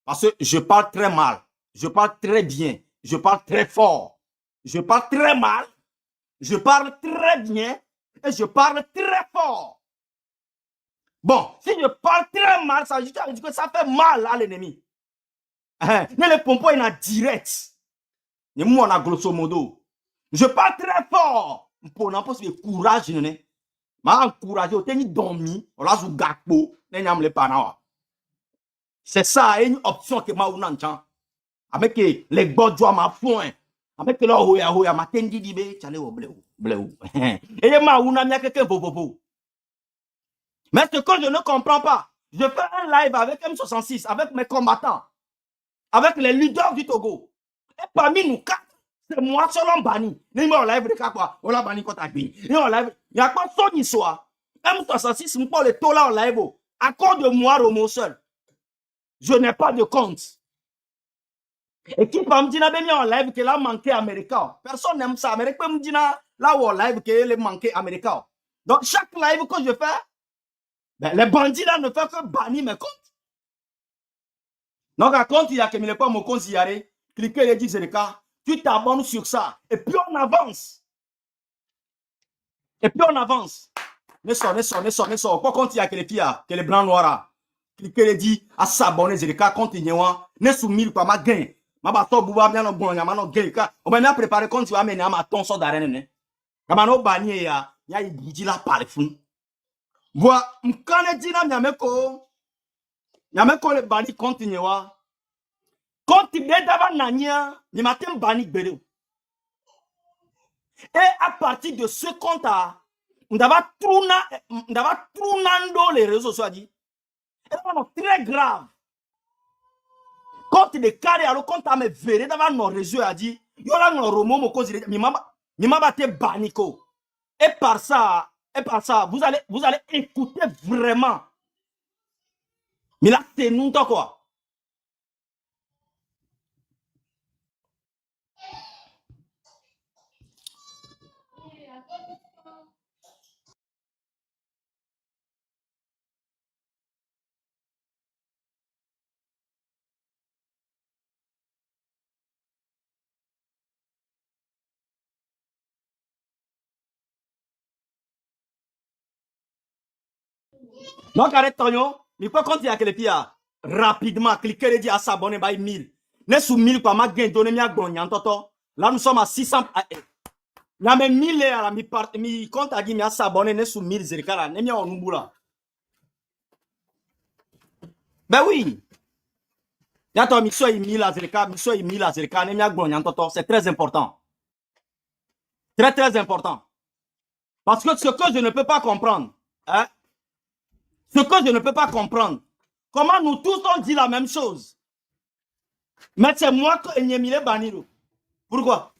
Parce que je parle très mal. Je parle très bien. Je parle très fort. Je parle très mal. Je parle très bien. Et je parle très fort. Bon, si je parle très mal, ça veut dire que ça fait mal à l'ennemi. Mais le pompon, il est direct. Et moi, on a grosso modo. Je parle très fort. Pour n'importe quel courage, je n'ai pas encouragé. On a dormi. On a joué gakpo. C'est ça, une option que moi, on a. Avec les godjois, ma foin. Avec le hoya, ma tendi dibe, chale au bleu. Et ma on a mis quelqu'un vovovo. Mais ce que je ne comprends pas, je fais un live avec M66, avec mes combattants, avec les leaders du Togo. Et parmi nous quatre, c'est moi seul en banni. Nous sommes en live de quoi? On l'a banni quand il y a pas son histoire. M66, nous parlons de tout là en live. À cause de moi, Romo seul. Je n'ai pas de compte. Et qui peut me dire en live qu'elle a manqué américain? Personne n'aime ça. Américain me dit là où en live qu'elle a manqué américain. Donc chaque live que je fais, ben, les bandits là ne font que bannir mes comptes. Donc à compte, il y a que mes pas mon compte y aller, cliquez les 10 Zereka, tu t'abonnes sur ça. Et puis on avance. Et puis on avance. Ne sort. Quoi compte il y a que les filles, que les blancs noirs. Cliquez les 10 à s'abonner Zereka, continuez. Ne soumis pas ma gain. Ma bateau bouba bien bon, y'a ma gain. On va bien préparer quand tu vas mener à ma ton sort d'arène. Y'a no banier ya, y'a y la par fou. Voilà, m'kane dit na nyameko le bani continue wa. Continue d'avant nania, ni matin bani gbere. Et à partir de ce compte là, on va tournando les réseaux sociaux dit. Et c'est très grave. Compte de carré alors compte à me verrer devant nos réseaux a dit, yo la no romo mo cause mi mama te baniko. Et par ça, vous allez écouter vraiment. Mais là, c'est nous quoi. Donc, arrête ton mais pas quand il y a que les filles, rapidement, cliquez les 10 à s'abonner, by 1000. Ne sous 1000 pas ma gain, donnez moi gagnon, toto. Là, nous sommes à 600. Là, mais 1000 là, mi compte à dire, à s'abonner, ne sous 1000 zerika là, ne m'y en nous là. Ben oui. Y'a toi, mi soit 1000 à zerika, mi soit 1000 à zerika, ne m'y a gagnon, toto. C'est très important. Très, très important. Parce que ce que je ne peux pas comprendre, hein, ce que je ne peux pas comprendre, comment nous tous on dit la même chose. Mais c'est moi que Enyemile Baniro. Pourquoi?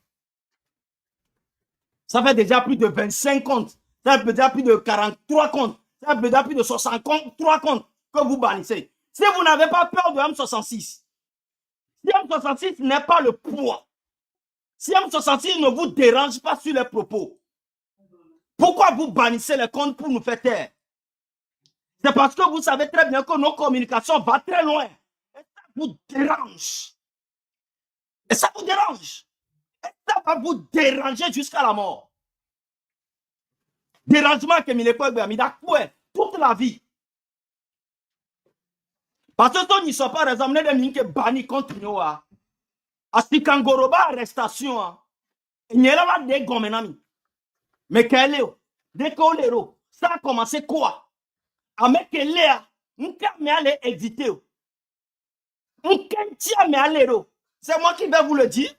Ça fait déjà plus de 25 comptes. Ça fait déjà plus de 43 comptes. Ça fait déjà plus de 63 comptes que vous bannissez. Si vous n'avez pas peur de M66, si M66 n'est pas le poids, si M66 ne vous dérange pas sur les propos, pourquoi vous bannissez les comptes pour nous faire taire? C'est parce que vous savez très bien que nos communications vont très loin. Et ça vous dérange. Et ça vous dérange. Et ça va vous déranger jusqu'à la mort. Dérangement que il est pas toute la vie. Parce que si ne sont pas raisonnés de minke bani continue à si kangoroba arrestation il n'y a pas de gomenami. Mais quel est dès qu'on les ça a commencé quoi? Avec Léa, m'ka me aller éviter. M'ka me aller. C'est moi qui vais vous le dire.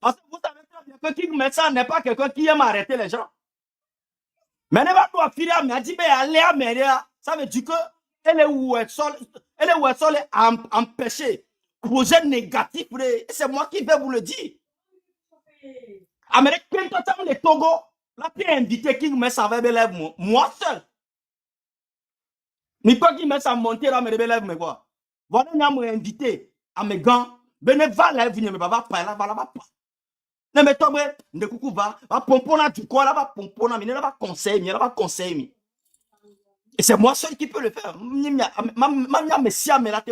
Parce que vous savez très bien que qui met ça n'est pas quelqu'un qui aime arrêter les gens. Mais ne va pas filer à me dire, ça veut dire que elle est où elle est empêcher projet négatif. C'est moi qui vais vous le dire. Américain, quand le Togo, la paix invité qui met ça avec mes lèvres, moi seul. Mais pas qui met ça monter à mes lèvres, mais quoi. Voilà, on m'a invité à mes gants. Ben, va là, venir, mais va pas là, va pas. Ne mais toi, ne coucou va pompona du quoi là, va pompona, mais ne va conseil, et c'est moi seul qui peux le faire. Ma messia me la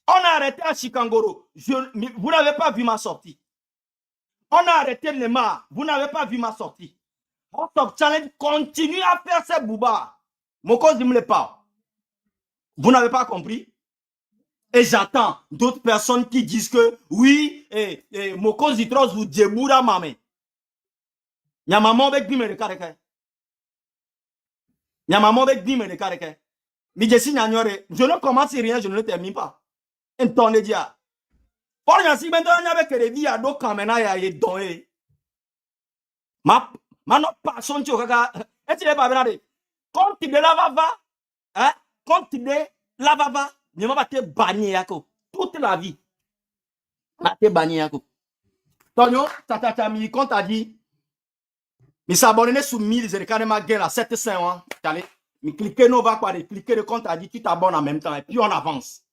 On a arrêté à Chikangoro. Vous n'avez pas vu ma sortie. On a arrêté Nema. Vous n'avez pas vu ma sortie. Top Challenge continue à faire ses boubas. Mon cause ne me l'est pas. Vous n'avez pas compris? Et j'attends d'autres personnes qui disent que oui, Moko Zitros vous déboura mamé. Nyamaman avec bime de kareke. Nyamaman avec bime de kareke. Mijesi nyanyore, je ne commence rien, je ne le termine pas. Un ton de dia. Pour yansi bendo nyabe kerevi ya do kamena ya ye doye. Ma no passion tu kaka. Eti le babelade. Quand tu de la vava, hein? Quand tu de la vava, ne m'a pas te banni yako. Toute la vie. Ma te banni yako. Tonyo, tata mi quand t'as dit. Mi s'abonner sous 1000 c'est quand même gain là 700 hein. Allez, mi cliquer no va quoi, cliquer le compte a dit tu t'abonnes en même temps et puis on avance.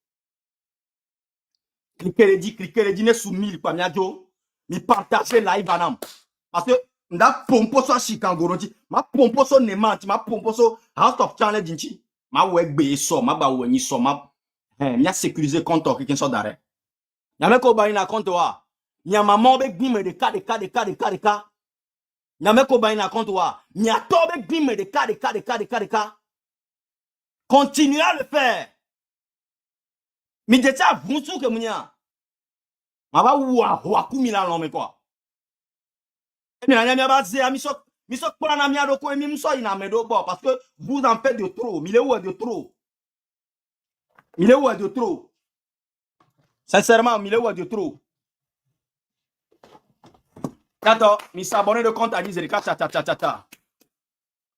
Cliquer le dit sous 1000 quoi miajo. Mi partager live anam. Parce que nda pompo so Chikangoro ti, ma pompo so Nemanti, ma pompo so House of Challenge dinchi. Ma wegbe so, ma ba weni so, ma mi a sécuriser compte quelqu'un so d'arrêt. Nyame ko ba ina compte wa. Nyamaman be gbime de ka. Nyame ko ba ina compte wa. Nyato be gbime de ka. Continuez à le faire. Mi dete a vunsu ke munya. Ma ba wa kumila non mais quoi. Et bien, miso prana mi adoko et mi so ina medo parce que vous en faites de trop. Il est où de trop? Il est où de trop? Sincèrement, il est où de trop? Attends, mi s'abonner de compte à 10 et ta.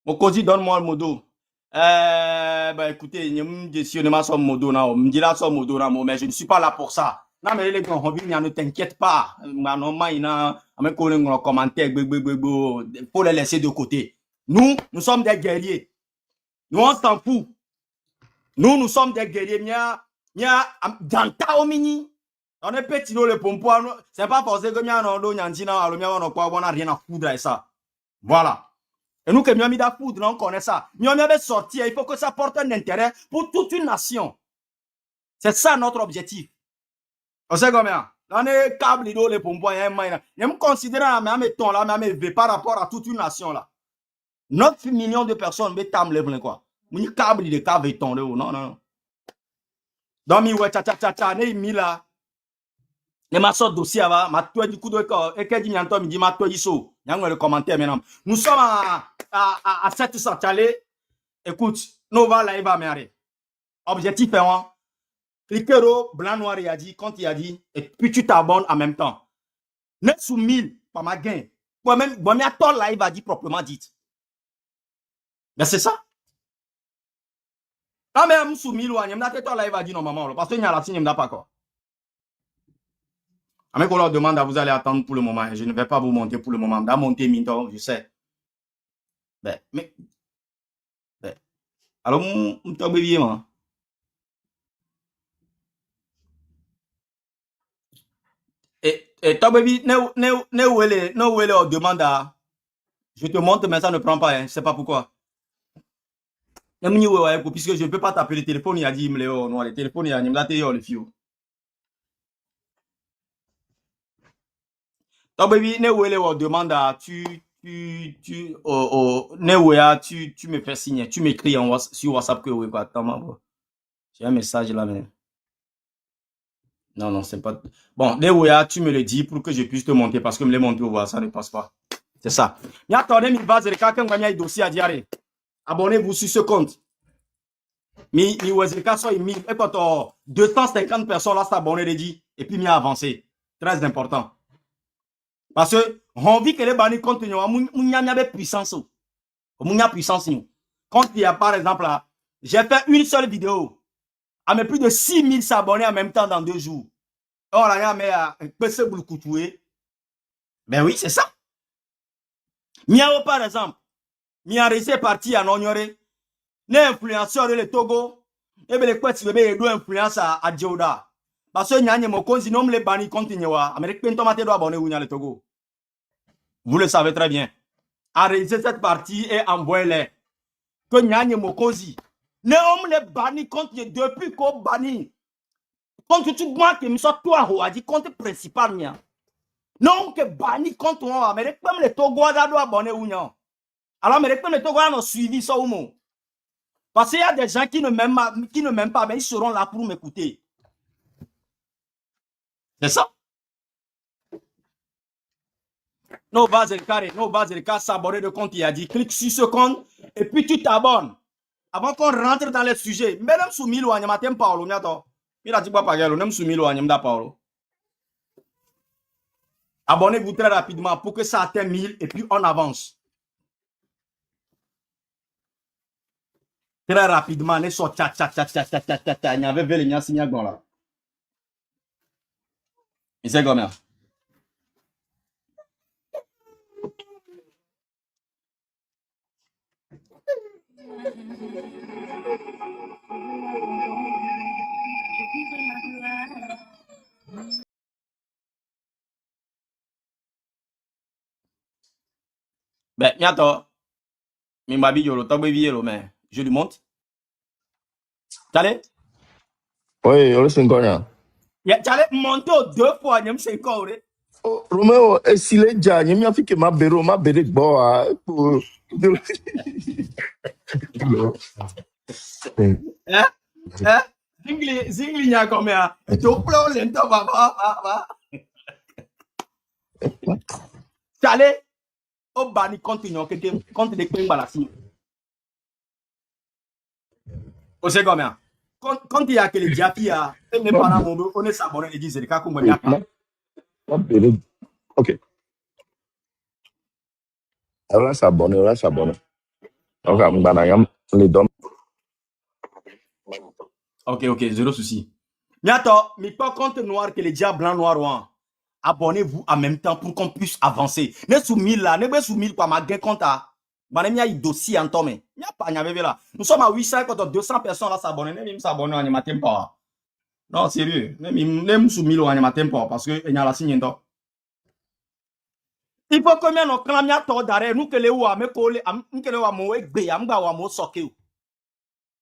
Mon cosy donne-moi le modo. Bah écoutez, je ne m'assomme modo là, me dit là son modo là, mais je ne suis pas là pour ça. Non mais les gars, ne t'inquiète pas. Normalement, il y a un commentaire, faut les laisser de côté. Nous sommes des guerriers. Nous on s'en fout. Nous sommes des guerriers. Dans ta omini. On est petit le pompo. C'est pas forcé que on a rien à foutre avec ça. Voilà. Et nous, que nous avons mis la foudre, on connaît ça. Nous avons sorti, il faut que ça porte un intérêt pour toute une nation. C'est ça notre objectif. On sait combien? On est câble, les pompons, il y a un moyen. Je me considère, mais par rapport à toute une nation, là. 9 millions de personnes, mais tam le plein, quoi. Mon câble, de câble, et non, non. Donc, mi ouais, ne mi là. Ne m'a sorti dossier avant, ma toi du coup de corps, et qu'elle dit, me dit, ma toi du saut. Il y a un commentaire maintenant. Nous sommes à 700 calés. Écoute, nous va là, il va m'arrêter. Objectif est un. Cliquez blanc noir, il a dit, quand il a dit, et puis tu t'abonnes en même temps. 9 sous 1000, pas ma gain. Moi-même, à ton live a dit proprement dit. Mais c'est ça. Ah, mais je sous 1000, il m'a dit ton live a dit normalement, parce qu'il y a la signe, il m'a pas quoi. Ah, mais qu'on leur demande, vous allez attendre pour le moment. Je ne vais pas vous monter pour le moment. D'à monter, Minto, je sais. Mais. Alors, je t'en bévier, moi. Et toi, baby, où est on demande à. Je te montre, mais ça ne prend pas, hein. Je sais pas pourquoi. Puisque je ne peux pas taper le téléphone, il a dit, il me le téléphone, il a dit, le fio. Toi, baby, où est on demande à. Tu me fais signer, tu m'écris sur WhatsApp que oui, quoi. Attends, j'ai un message là, mais. Non, c'est pas. Bon, tu me le dis pour que je puisse te monter parce que me les monter au ça ne passe pas. C'est ça. Mais attendez, mi base, quelqu'un gagne un dossier à diarrhée. Abonnez-vous sur ce compte. Mi Wezrika soit 1000. Et quand 250 personnes là s'abonnent, dit, et puis mi a avancé. Très important. Parce que, on vit que les bannis compte, il y a puissance. Il y a puissance. Quand il y a par exemple là, j'ai fait une seule vidéo. Mais plus de 6000 s'abonnés en même temps dans 2 jours. Oh là, mais PC pour le coutouer. Ben oui, c'est ça. Miao, par exemple, Miao est parti à Nonyore. Les influenceurs de le Togo. Et bien, les quoi, tu veux bien influence à Djoda. Parce que Nyanye Mokonzi, non, les bannis continuent. Amérique Pentomate doit abonner ou le Togo. Vous le savez très bien. Arrêtez cette partie et envoyez-les. Que Nyanye Mokonzi. Non, les bannis continuent depuis qu'on bannit. Compte tu bois que me soit toi, ou a dit compte principal, mien. Non, que bani compte on mais comme les Togois doivent abonner ou non. Alors, mais comme les Togois ont suivi ça ou non. Parce qu'il y a des gens qui ne m'aiment pas, mais ils seront là pour m'écouter. C'est ça? Nos bases et le cas s'abonner de compte, il a dit, clique sur ce compte et puis tu t'abonnes. Avant qu'on rentre dans les sujets, même sous Milo, on matin Paolo, il a dit pas pareil, même sous Milo, on Paolo. Abonnez-vous très rapidement pour que ça atteigne 1000 et puis on avance. Très rapidement, les sortes, il y avait Vélénia Signagon là. Et c'est comme ça. Ben, bientôt. Mimbabi yolo, togbebi yolo, mais je lui monte. T'allais? Oui, on laisse encore là. T'allais monter 2 fois, n'y a pas encore. Oh, Roméo, s'il est déjà, il y a que ma béré boa pour. Hein? Zingli nya combien? Double lento, va. T'allais? Au bani continue, compte de Queen Balassi. Au second, combien? Quand il y a que les diapis, mes parents, on est s'abonner et disent, les cas comme il Ma béré. Ok. On va s'abonner. Donc, les dons. Ok, zéro souci. Miato, mais pas compte noir que les diables blancs noirs. Abonnez-vous en même temps pour qu'on puisse avancer. Ne sous 1000 là, ne pas sous 1000 quoi, ma gain compte à. Manem y a dossier en tombe. Y a pas, y avait là. Nous sommes à 800 quand 200 personnes là s'abonnent. Même s'abonner en matin pas. Non, sérieux. Même sous 1000 en matin pas parce que y a la signe d'or. Il faut que nous clamions à tort d'arrêt. Nous que les ouah me coller, nous que les ouah mo egbe, amba ouah mo soke.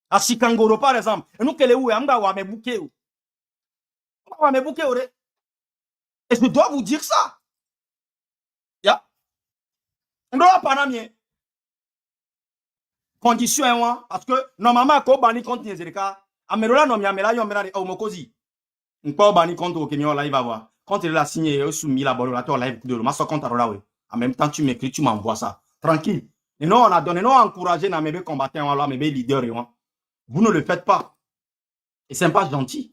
À Chikangoro par exemple. Nous que les ouah amba ouah me bouquet. Ouah me bouquet. Et je dois vous dire ça. Ya. On doit pas n'amener. Condition hein, parce que normalement ko bani compte nezerika amerola no miamela yo mera o mokozi nko bani compte au Kenya live avoir quand il a signé soumis la laboratoire live de ma so compte là ouais en même temps tu m'écris tu m'envoies ça tranquille et non on a donné non encouragé na mebe combattants là mebe leader vous ne le faites pas et c'est pas gentil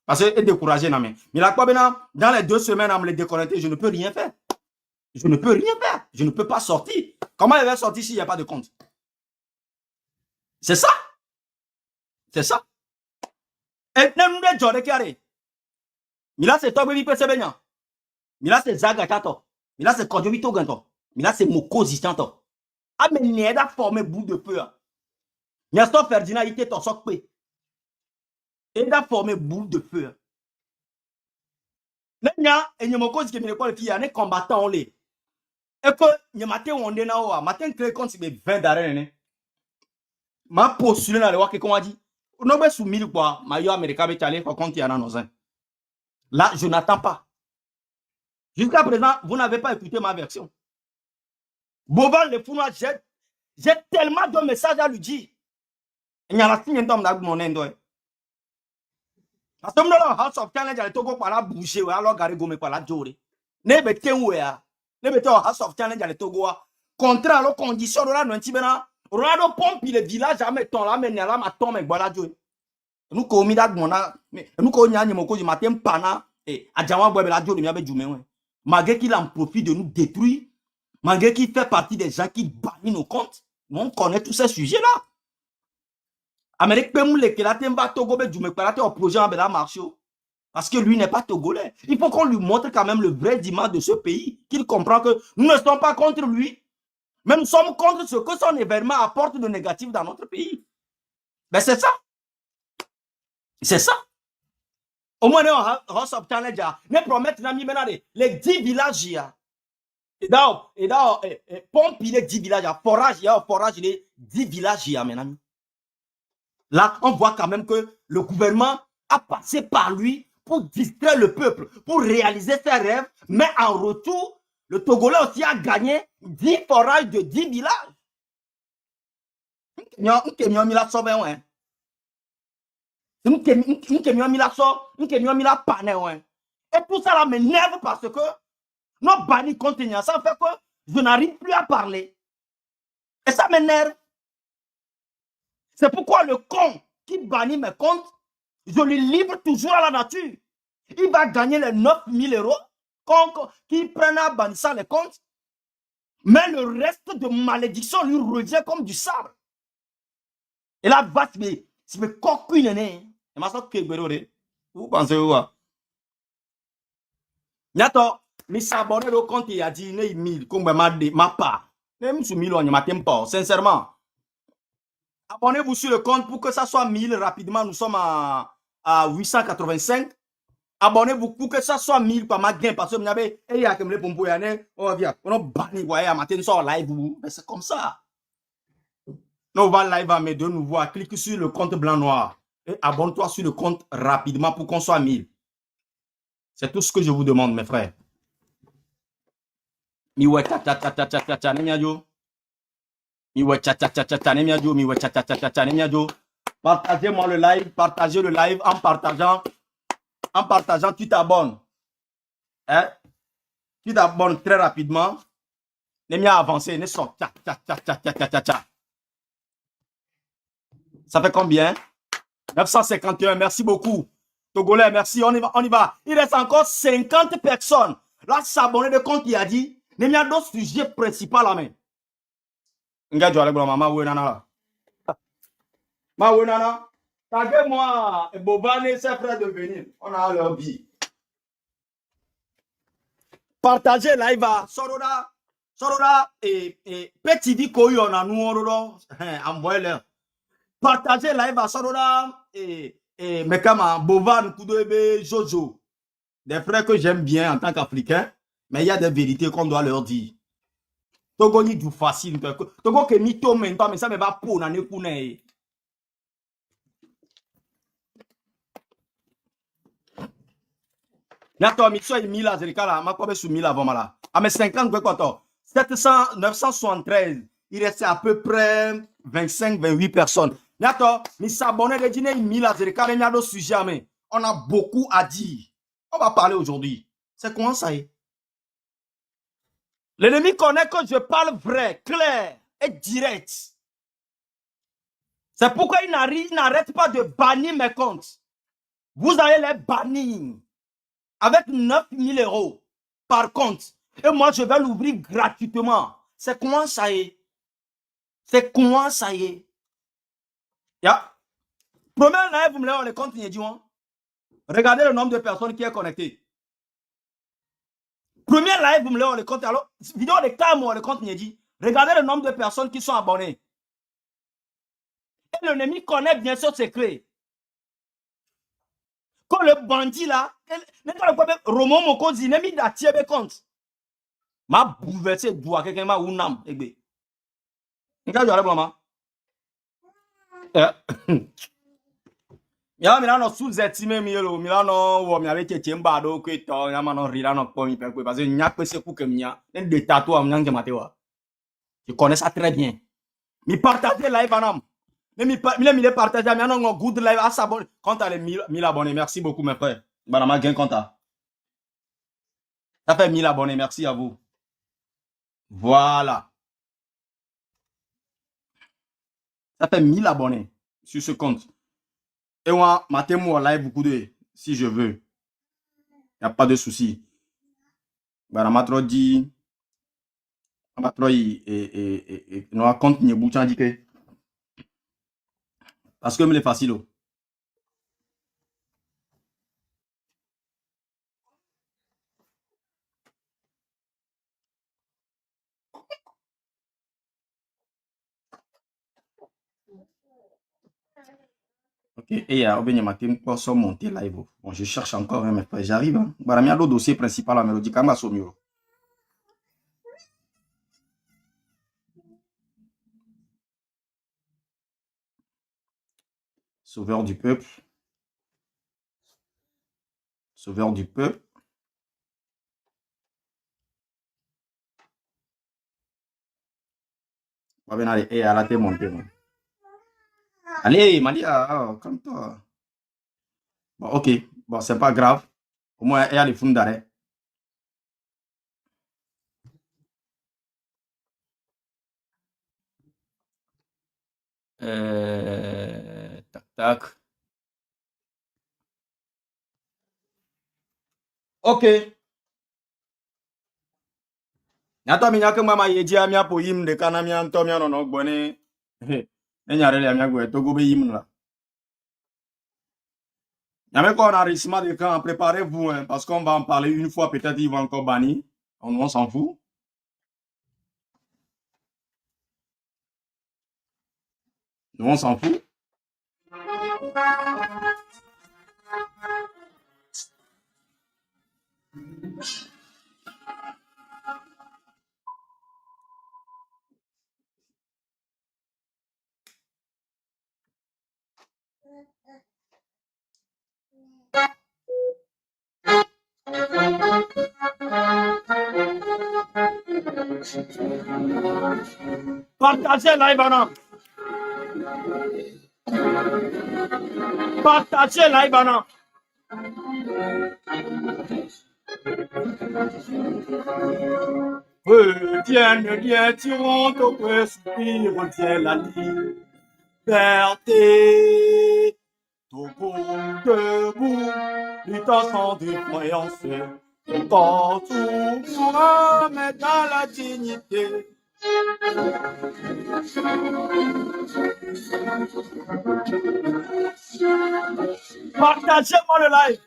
parce que décourager na mais la quoi dans les 2 semaines à me les déconnecter je ne peux rien faire je ne peux pas sortir comment il va sortir s'il n'y a pas de compte. C'est ça. Et même les gens qui arrivent. Mila c'est toi, baby, Pesebenya. Mila c'est Zaga Kato. Mila c'est Kodjovito Ganto. Mila c'est Mokozi Chanto. Ah, mais n'y a pas formé bout de peu. N'y pas Ferdinand, il était ton soc pé. Il a formé bout de peu. Nenya, et n'y Mokozi qui me l'école qui a un combattant en lait. Et que n'y matin on est là, matin que compte c'est 20 d'arène. Ma postulé dans le wak qu'on a dit. Non, mais sous 1000 quoi, maillot américain, mais t'allais quand il y en a nos uns. Là, je n'attends pas. Jusqu'à présent, vous n'avez pas écouté ma version. Boban le Founois, j'ai tellement de messages à lui dire. Il y a la signe d'homme dans mon endroit. Parce que dans le House of Challenge, il Togo par la boucher, alors garé gomme par la jore. Ne bete ouya. Ne bete au House of Challenge, il Togo. Contraire aux conditions de la Nontibena. Ronaldo pompe le village à mettre là, mais là, ma tombe avec Balado. Nous commis d'agmona, mais nous connaissons mon cause du matin, pana, et à Djawan Boebeladio de Miabe Djoumen. Malgré qu'il en profite de nous détruire, malgré qu'il fait partie des gens qui bannissent nos comptes, on connaît tous ces sujets-là. Amérique peut mouler que la temba Togo be Djoumen, que au projet en Bela Marcho. Parce que lui n'est pas togolais. Il faut qu'on lui montre quand même le vrai dimanche de ce pays, qu'il comprend que nous ne sommes pas contre lui. Mais nous sommes contre ce que son événement apporte de négatif dans notre pays. Ben c'est ça. C'est ça. Au moins, on va s'obtenir déjà. Ne promettre les 10 villages. Et là, pompe, il est 10 villages. Forage, il est 10 villages. Là, on voit quand même que le gouvernement à passer par lui pour distraire le peuple, pour réaliser ses rêves, mais en retour, le Togolais aussi a gagné 10 forages de 10 villages. Et tout ça là m'énerve parce que nos bannis continuent. Ça fait que je n'arrive plus à parler. Et ça m'énerve. C'est pourquoi le con qui bannit mes comptes, je le livre toujours à la nature. Il va gagner les 9000 euros qui prennent à bannir ça les comptes. Mais le reste de malédiction lui revient comme du sable. Et là, bah, c'est me coquine. Et ma soeur qui est vous pensez quoi? Nyato, mi s'abonner au compte il a dit, ne 1000, comme ma part. Même sur 1000, on ne m'attend pas, sincèrement. Abonnez-vous sur le compte pour que ça soit 1000 rapidement. Nous sommes à 885. Abonnez-vous pour que ça soit 1000 par ma gain. Parce que vous avez, il y a comme les pompes, on vient, on a banni, voyez, à matin, sort live. Mais c'est comme ça. Nous, on va live à mes deux nouveaux. Clique sur le compte blanc-noir. Et abonne-toi sur le compte rapidement pour qu'on soit 1000. C'est tout ce que je vous demande, mes frères. Miwe cha nemiajo. Miwe cha nemiajo. Miwe cha nemiajo. Partagez-moi le live. Partagez le live en partageant. En partageant, tu t'abonnes. Hein? Tu t'abonnes très rapidement. Nemia avancé. Ne sort. Ça fait combien? 951. Merci beaucoup. Togolais, merci. On y va. On y va. Il reste encore 50 personnes. Là, s'abonner de compte, il a dit. Nemia d'autres sujets principaux là, mais. Nga jo alego mama we nana. Ma we nana. Taguez-moi Bobane, ses frères de venir. On a leur vie. Partagez live à Soroda. Soroda et petit dit qu'on y en a nous envoyez-leur. Partagez live à Soroda et Mekama, Bovan, Koudoebe, Jojo. Des frères que j'aime bien en tant qu'Africain, mais il y a des vérités qu'on doit leur dire. Togo ni du facile. Togo que ni to maintenant, mais ça me va pour n'en écouter. Yato, mitso yi 1000 azerikala, ma kobe sous 1000 avant mala. Ah, mais 50, quoi, 700, 973. Il restait à peu près 25, 28 personnes. Yato, mi s'abonner de dîner 1000 azerikala, il y a d'autres sujets, mais on a beaucoup à dire. On va parler aujourd'hui. C'est comment ça y est? L'ennemi connaît que je parle vrai, clair et direct. C'est pourquoi il n'arrête pas de bannir mes comptes. Vous allez les bannir avec 9000 euros par compte. Et moi, je vais l'ouvrir gratuitement. C'est comment ça y est? C'est comment ça y est? Yeah. Première live, vous me l'avez, les comptes, regardez le nombre de personnes qui est connecté. Première live, vous me l'avez, les comptes. Alors, vidéo de Camo, les comptes, regardez le nombre de personnes qui sont abonnées. Et l'ennemi connaît bien ce secret. Quand le bandit là, Romo Mokozi, l'ennemi n'a tiré compte. Ma bouleversé doigt, quelqu'un m'a ou nam. Regarde, maman. Ya Milano sous-estimé mielo Milano wo mi avec chemba do ko to ya mano rilano ko mi pe parce que nya pese ku kem nya en de tatou am nya matewa. Je connais ça très bien. Mi partager live anam. Mi partager mi anon good live à sabon quand à les 1000 abonnés. Merci beaucoup mes frères. Banama gain compta. Ça fait 1000 abonnés, merci à vous. Voilà. Ça fait 1000 abonnés sur ce compte. Et moi, matez-moi live beaucoup de si je veux. Il n'y a pas de souci. Banama trop dit no compte ni bouchan dike parce que me le facile. Ok, et il y a bien matin pour ça monter live. Bon, je cherche encore mes frères, j'arrive. Baramia le dossier principal à mélodie kama somio. Sauveur du peuple. Sauveur du peuple. Va bien aller, à la démonter. Allez, Malia, calme-toi. Bon, ok. Bon, c'est pas grave. Au moins, il y a les fonds d'arrêt. Tac, tac. Ok. Nyata mi nyake mama yeji amia po yim de kana mi anto mi no gboni. Enyare le amia gwe to go be yim la. Nyame ko on enrichissement de camp, préparez-vous hein, parce qu'on va en parler une fois peut-être ils vont encore bannir. On s'en fout. Nous on s'en fout. Partagez live banam. Partagez live banam. Viens, tirons ton peu soupir, retiens la liberté. Togo debout, luttant sans défaillance, quand tout mais dans la dignité. Partagez-moi le live.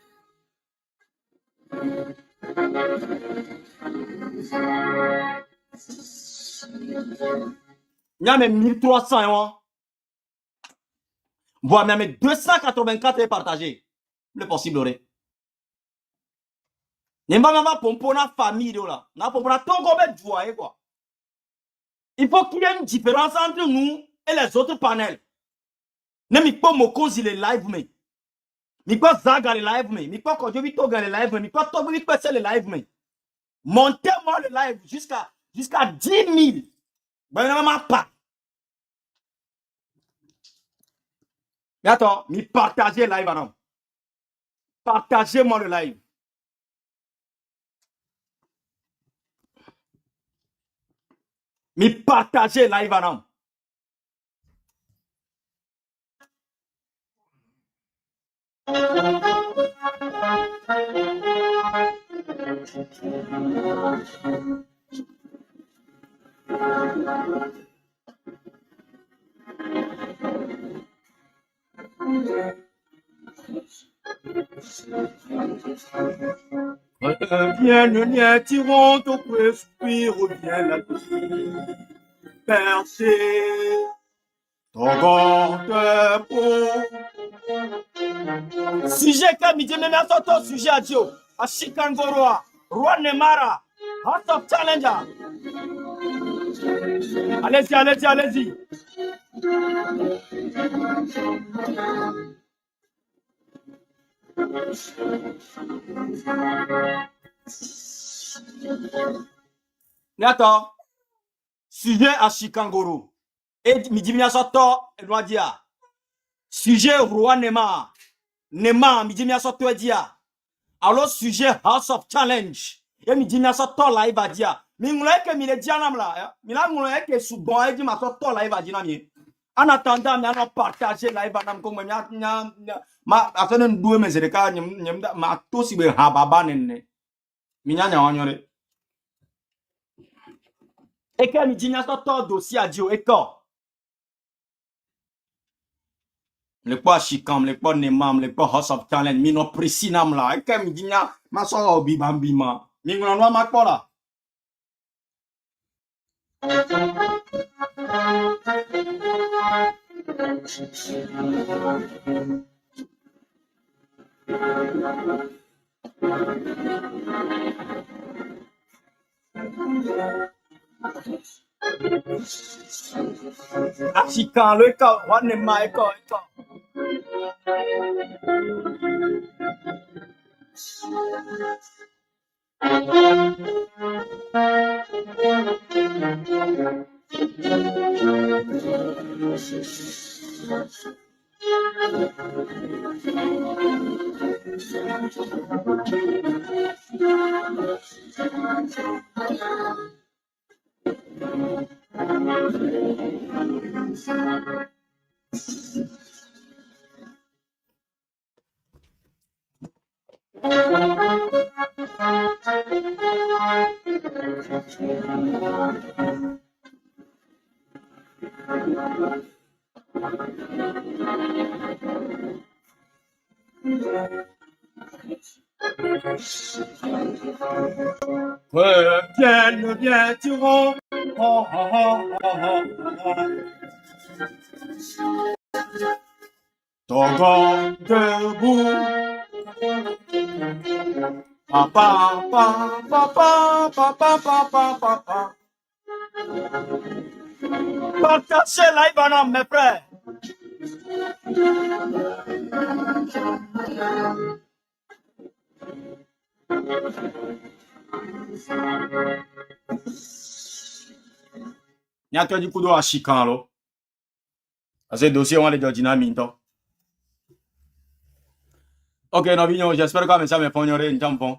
Il y a même 1300 hein. Voire même 284 est partagé. Le possible aurait. N'importe quoi pour la famille là. Na pour la ton gobe voyer quoi. Il faut qu'il y ait une différence entre nous et les autres panels. Ne mi pas mon cause il est live mais. Mi pas zaga le live mais. Mi pas quand je vis toga le live mais. Mi pas toga vi passer le live mais. Montez-moi le live jusqu'à 10 000. Ben non pas. Mais attends, mi partagez le live non. Partagez-moi le live. Mi partagez le live non. Viens, tirons ton esprit, reviens la vie. Percé, ton corps pour. Sujet comme il dit, même à ton sujet à Dieu, à Chikangoroa, Roi Nemara, House of Challenger. Allez-y. Mais attends, sujet à Chikangoro. Et midi bien sorto, et doit dire. Sujet Roi Nema. Nema, midi bien sorto, et dire. Alors, sujet House of Challenge. Et midi bien sorto, là, il va dire. Mais vous voulez que il est dit en là. Mais là, vous voulez que sous bon, il dit ma sorto, là, il va dire. En attendant, nous allons partager live banam comme ma afin de douer mes écarts, ma tout si bien hababa nene. Minya nyanyore. Et que mi dit n'a pas dossier à Dieu et quoi? Le quoi chicam, le quoi nemam, le quoi house of talent, mi no précis nam là. Et que mi dit n'a ma so obi bambima. Mi ngona ma quoi là? Chican, le cas, one nema et quoi. Revienne bien, Tyran. Oh, oh, oh, oh, oh. Togon debout. Papa, papa, papa, papa, papa, papa. Partagez la Ibana, mes frères. Il y a du coup à Chican, là. Ce dossier, on va les dynamiques. Ok, non, j'espère que ça me pognoré une tampon.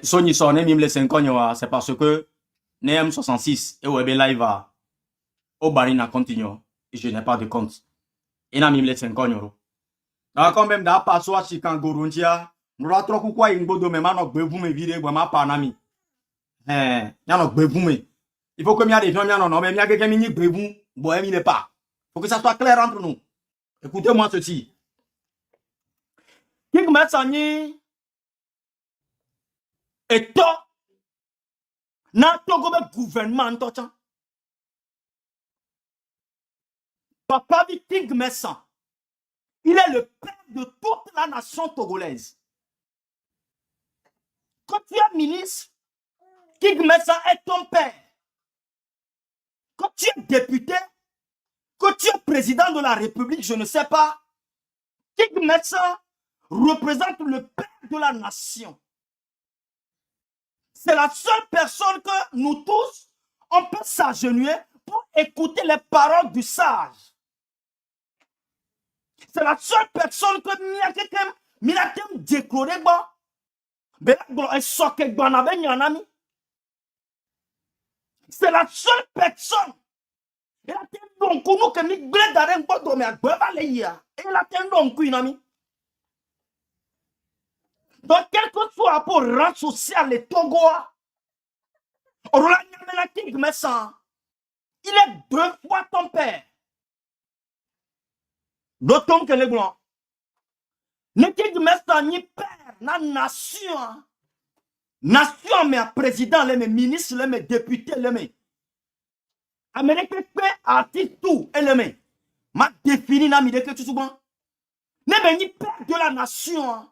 Sony son même les 5 ans, c'est parce que NEM 66 et Web Live au barina continue. Je n'ai pas de compte. Et n'a mis les 5 ans. Donc, quand même, dans pas soit Chican Goruntia, nous avons trop quoi une bodo, mais maintenant, vous me videz, vous m'avez pas un ami. Il faut que y a des gens, non, mais il y a quelqu'un qui dit, vous, bon, il n'est pas. Il faut que ça soit clair entre nous. Écoutez-moi ceci. Qui met ça ni et toi, n'a pas de gouvernement, toi, Papa Viking Messan, il est le père de toute la nation togolaise. Quand tu es ministre, King Messan est ton père. Quand tu es député, quand tu es président de la République, je ne sais pas, King Messan représente le père de la nation. C'est la seule personne que nous tous, on peut s'agenouiller pour écouter les paroles du sage. C'est la seule personne que Milatem déclaré c'est la seule personne. Et la tête donc nous que mi blé d'arène pas dormir à Guevaleia. Et la tête donc inami. Donc quel que soit pour rang social les Togoa, il est 2 fois ton père. D'autant que les blancs. Ne King Messan ni père, na nation. Nation, mais président, les ministres, les députés, les Amérique, artiste, tout, les ma défini, na mi de que tu souvent. Ne ni père de la nation.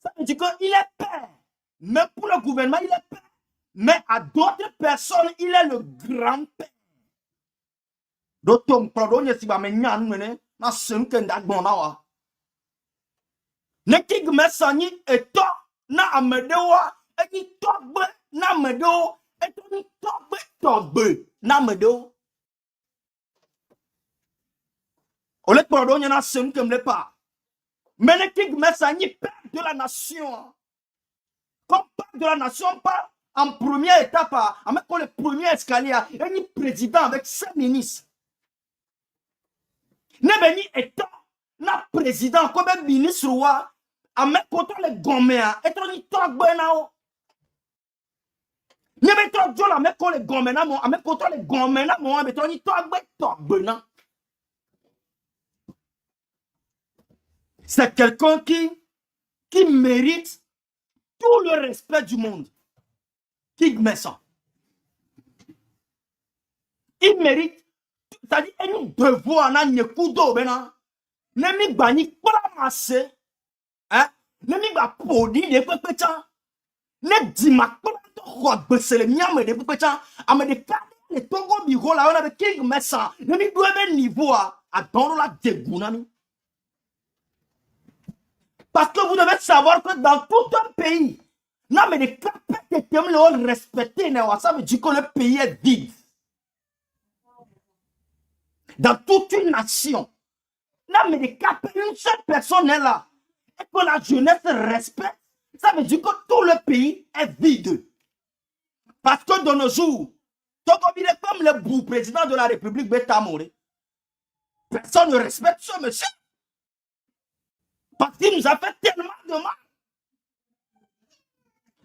Ça veut dire qu'il est père. Mais pour le gouvernement, il est père. Mais à d'autres personnes, il est le grand-père. D'autres pardon, si va m'ennuyer, na senken d'agbonawa. Ne King Messan ni eto na amedewa. Et togbe na medo et togbe na medo on le pardon y en a cinq comme le pas mais le King Messan ni père de la nation comme père de la nation pas en première étape avec le premier escalier et ni président avec 5 ministres ne beni état na président comme ministre roi avec contre les goméa et ni togbe na c'est quelqu'un qui mérite tout le respect du monde. King Messan. Il mérite, c'est-à-dire, un devoir, un kudo, ne mi bani pas massé, hein, ne mi ba podi de pepeta, ne dima pas de besele miame de pepeta, ame de kade le Togo biro la on a de King Messan, ne mi doit ben niveau à dans la dégounami. Parce que vous devez savoir que dans tout un pays, non mais les capacités le respecter, ça veut dire que le pays est vide. Dans toute une nation, non mais les capacités, une seule personne est là, et que la jeunesse respecte, ça veut dire que tout le pays est vide. Parce que de nos jours, il est comme le bout président de la République, Betamoré. Personne ne respecte ce monsieur. Parce qu'il nous a fait tellement de mal.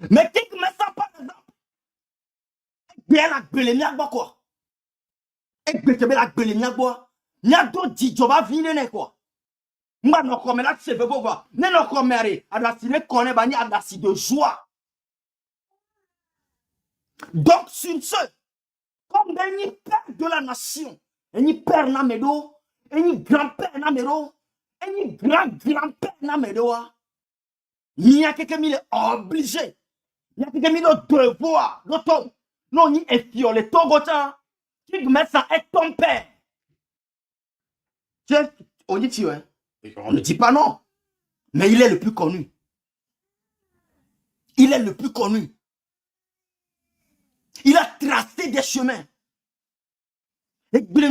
Mais qui met ça par exemple? Bien la gueule, quoi. Et bien la gueule, il y a d'autres gens qui viennent quoi. Moi, non, comme là, tu sais quoi. Non, comme mère, à la ciné, connaît, à la de joie. Donc, sur ce, comme un père de la nation, un père namédo, un grand-père namédo, un grand-grand-père namédo, il y a quelqu'un qui est obligé. Il y a quelqu'un qui a le devoir. Non, il est fiolé. Togotan, qui met ça est ton père. On dit, tu es. On ne dit pas non. Mais il est le plus connu. Il est le plus connu. Il a tracé des chemins. Et que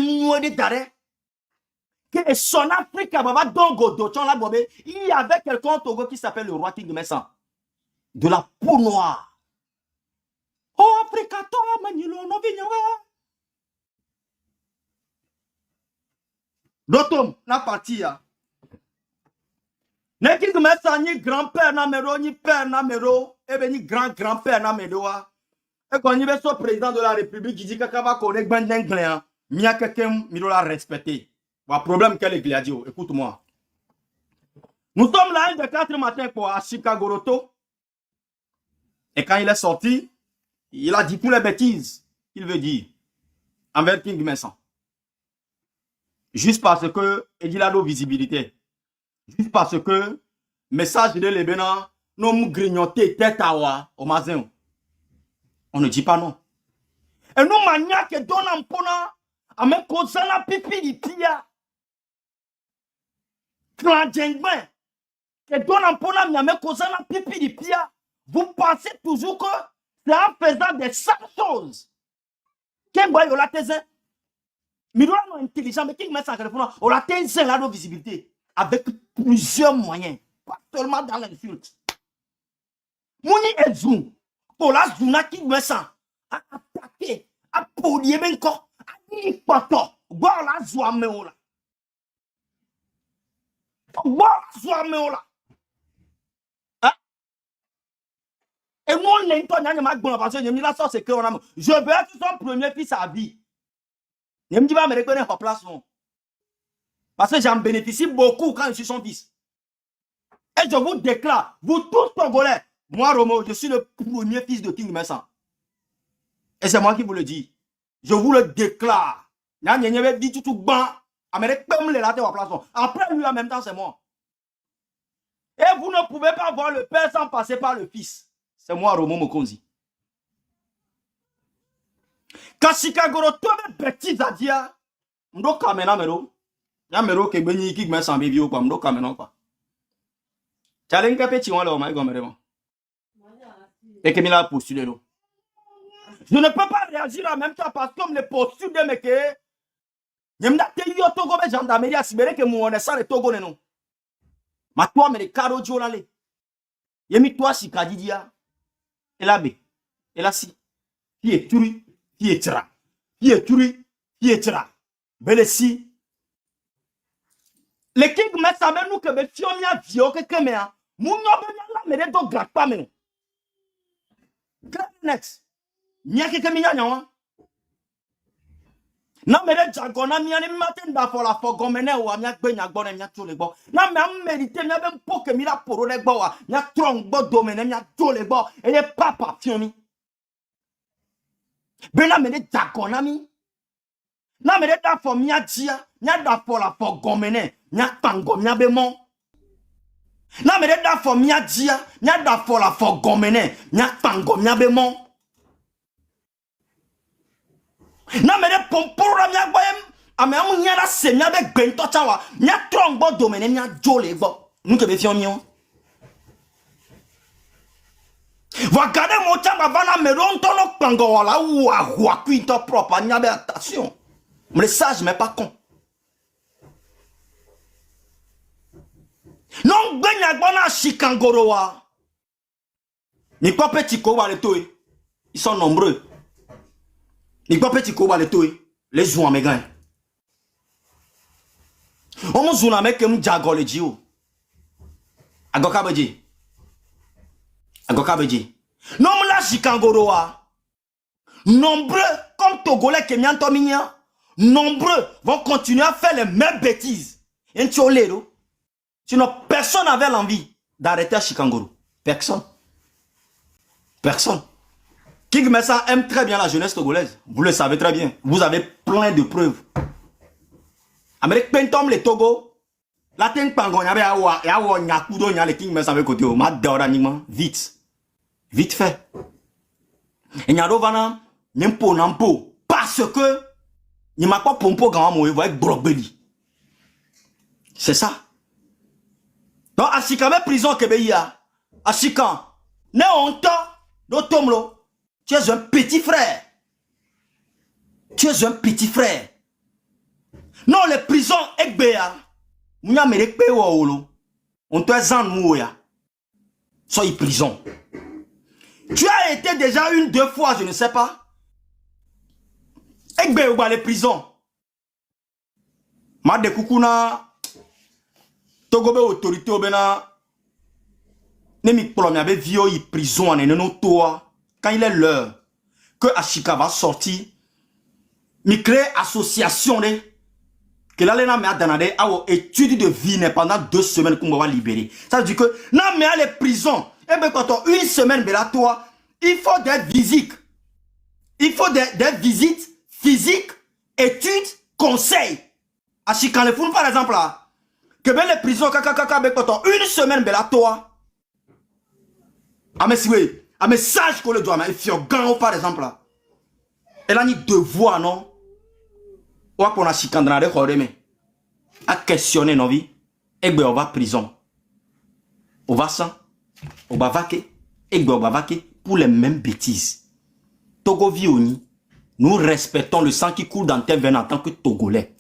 son Afrique, il y avait quelqu'un au Togo qui s'appelle le roi King Messan. De la peau noire. Oh, Africa, toi, Manilo, no vignola. D'autres, la partie, ne King Messan, ni grand-père Namero, ni père Namero, et bien ni grand-grand-père Namero. Et quand il est le président de la République, il dit que va connaître Bendengléan, il y a quelqu'un qui doit respecter. Le problème qu'elle est gladio, écoute-moi. Nous sommes là le 4 matin à Chicago Roto. Et quand il est sorti, il a dit toutes les bêtises qu'il veut dire envers King Messan. Juste parce que il a de visibilité. Juste parce que message de l'Ebena, nous nous grignoter tête à au mazin. On ne dit pas non. Et nous mania que donne un pona à me causer la pipi di pia. Clan Djengben. Que donne un pona à me causer la pipi di pia. Vous pensez toujours que c'est en faisant des sales choses. Qu'un boy la thèse. Mais nous sommes intelligents, mais qui met ça téléphone, on a thèse là de visibilité. Avec plusieurs moyens. Pas seulement dans l'insulte. Mouni et zoom. Pour la zona qui me sent à attaquer, à polier ben corps, à dire pato, voir la joie meola. Voir la joie meola. Et moi, on est parce que je me dis la sorte, c'est que je veux être son premier fils à vie. Je me dis pas me reconnaître en place. Parce que j'en bénéficie beaucoup quand je suis son fils. Et je vous déclare, vous tous Togolais, moi, Romo, je suis le premier fils de King Messan. Et c'est moi qui vous le dis. Je vous le déclare. Après lui, en même temps, c'est moi. Et vous ne pouvez pas voir le père sans passer par le fils. C'est moi, Romo Mokonzi. Quand Chicago, tu as bêtise à dire, Mdo Kamena Mero, Yamero Kebeni King Messan Bibio, Mdo Kamena quoi. Challenge Capeti, on l'a gommé. Et que a postulé. Je ne peux pas réagir en même temps parce que les postures de mes que je me dis que Togo be gendarmerie à Sibéré que mon est ça le Togo non. Ma toi mais les carreaux jolale. Yemi toi si kadidia. Et là be. Et là si. Qui est turi, qui est tra. Qui est turi, qui est tra. Belesi. Les king me savent nous que be fiomia vio que kemea. Mon yobe la me do gratte pas mais. Next. Nya ke kemi nya na me de jagona mi ani matin da for la for gomene wa nya gbe nya gbo na nya to le gbo na me am medite nya be po ke mi la poro le gbo wa nya trong gbo domene nya to le gbo e le papa fiomi be na me de jagona mi na me de da for mi ajia nya da for la for gomene nya pango nya be mo na me de da for mi ajia nya da for la for gomene nya pango nya be mo na me de pompora mia gboyem ame am nya la se mia be gbento chawa mia trongbo domene mia jole gbo nu ke be fion mi o Va garder mon temps avant la maison, ton pango là ou à roi cuite propre, n'y a attention. Mais les sages, mais pas con. Non, ben y'a bon chikangoroa. Ni pas petit koba les toy. Ils sont nombreux. Ni pas petit koba les toy. Les joueurs mes gars. On me zouna mec que m'diago le dio. Agoka beji. Agoka beji. Non la chikangoroa. Nombreux comme Togolais qui m'y tomignan. Nombreux vont continuer à faire les mêmes bêtises. Et tu l'es. Sinon, personne n'avait l'envie d'arrêter Chikangoro. Personne. Personne. King Messa aime très bien la jeunesse togolaise. Vous le savez très bien. Vous avez plein de preuves. Amérique Pentom, les Togo. La Ting Pangon, y a Nyakudo, y a les King Messa avec côté. Ma d'oraniquement. Vite. Vite fait. Et y a Rovana, n'impo nampo. Parce que, n'y m'a pas pompo quand on va avec Brokbeli. C'est ça. Donc, à Chikame prison Kebeya, à Chikan, ne honte, d'Otomlo, tu es un petit frère. Tu es un petit frère. Non, les prisons Ekbeya, Mouya Merekpe Waolo, on te zan mouya. Sois prison. Tu as été déjà une, deux fois, je ne sais pas. Ekbeya ou les prisons. Ma de Koukouna. Togobe autorité au Bénin. Nemi problème avec vieux y prison en non toi. Quand il est l'heure que Ashika va sortir, mi crée association de que là les n'a danade a étude de vie pendant 2 semaines qu'on va libérer. Ça veut dire que non mais les prisons et ben quand on une semaine bela toi, il faut des visites. Il faut des visites physiques, études, conseils. Ashika le font par exemple là. Que ben les prisons une semaine bela toi. Ah mais si oui, ah mais sage que le doigt mais fiogan par exemple là. Elle a ni devoir non. Ou qu'on a chicandra de khoreme. A questionner nos vies. Et ben on va prison. On va ça. On va vaquer. Et ben on va vaquer pour les mêmes bêtises. Togo Vioni, nous respectons le sang qui coule dans tes veines en tant que Togolais.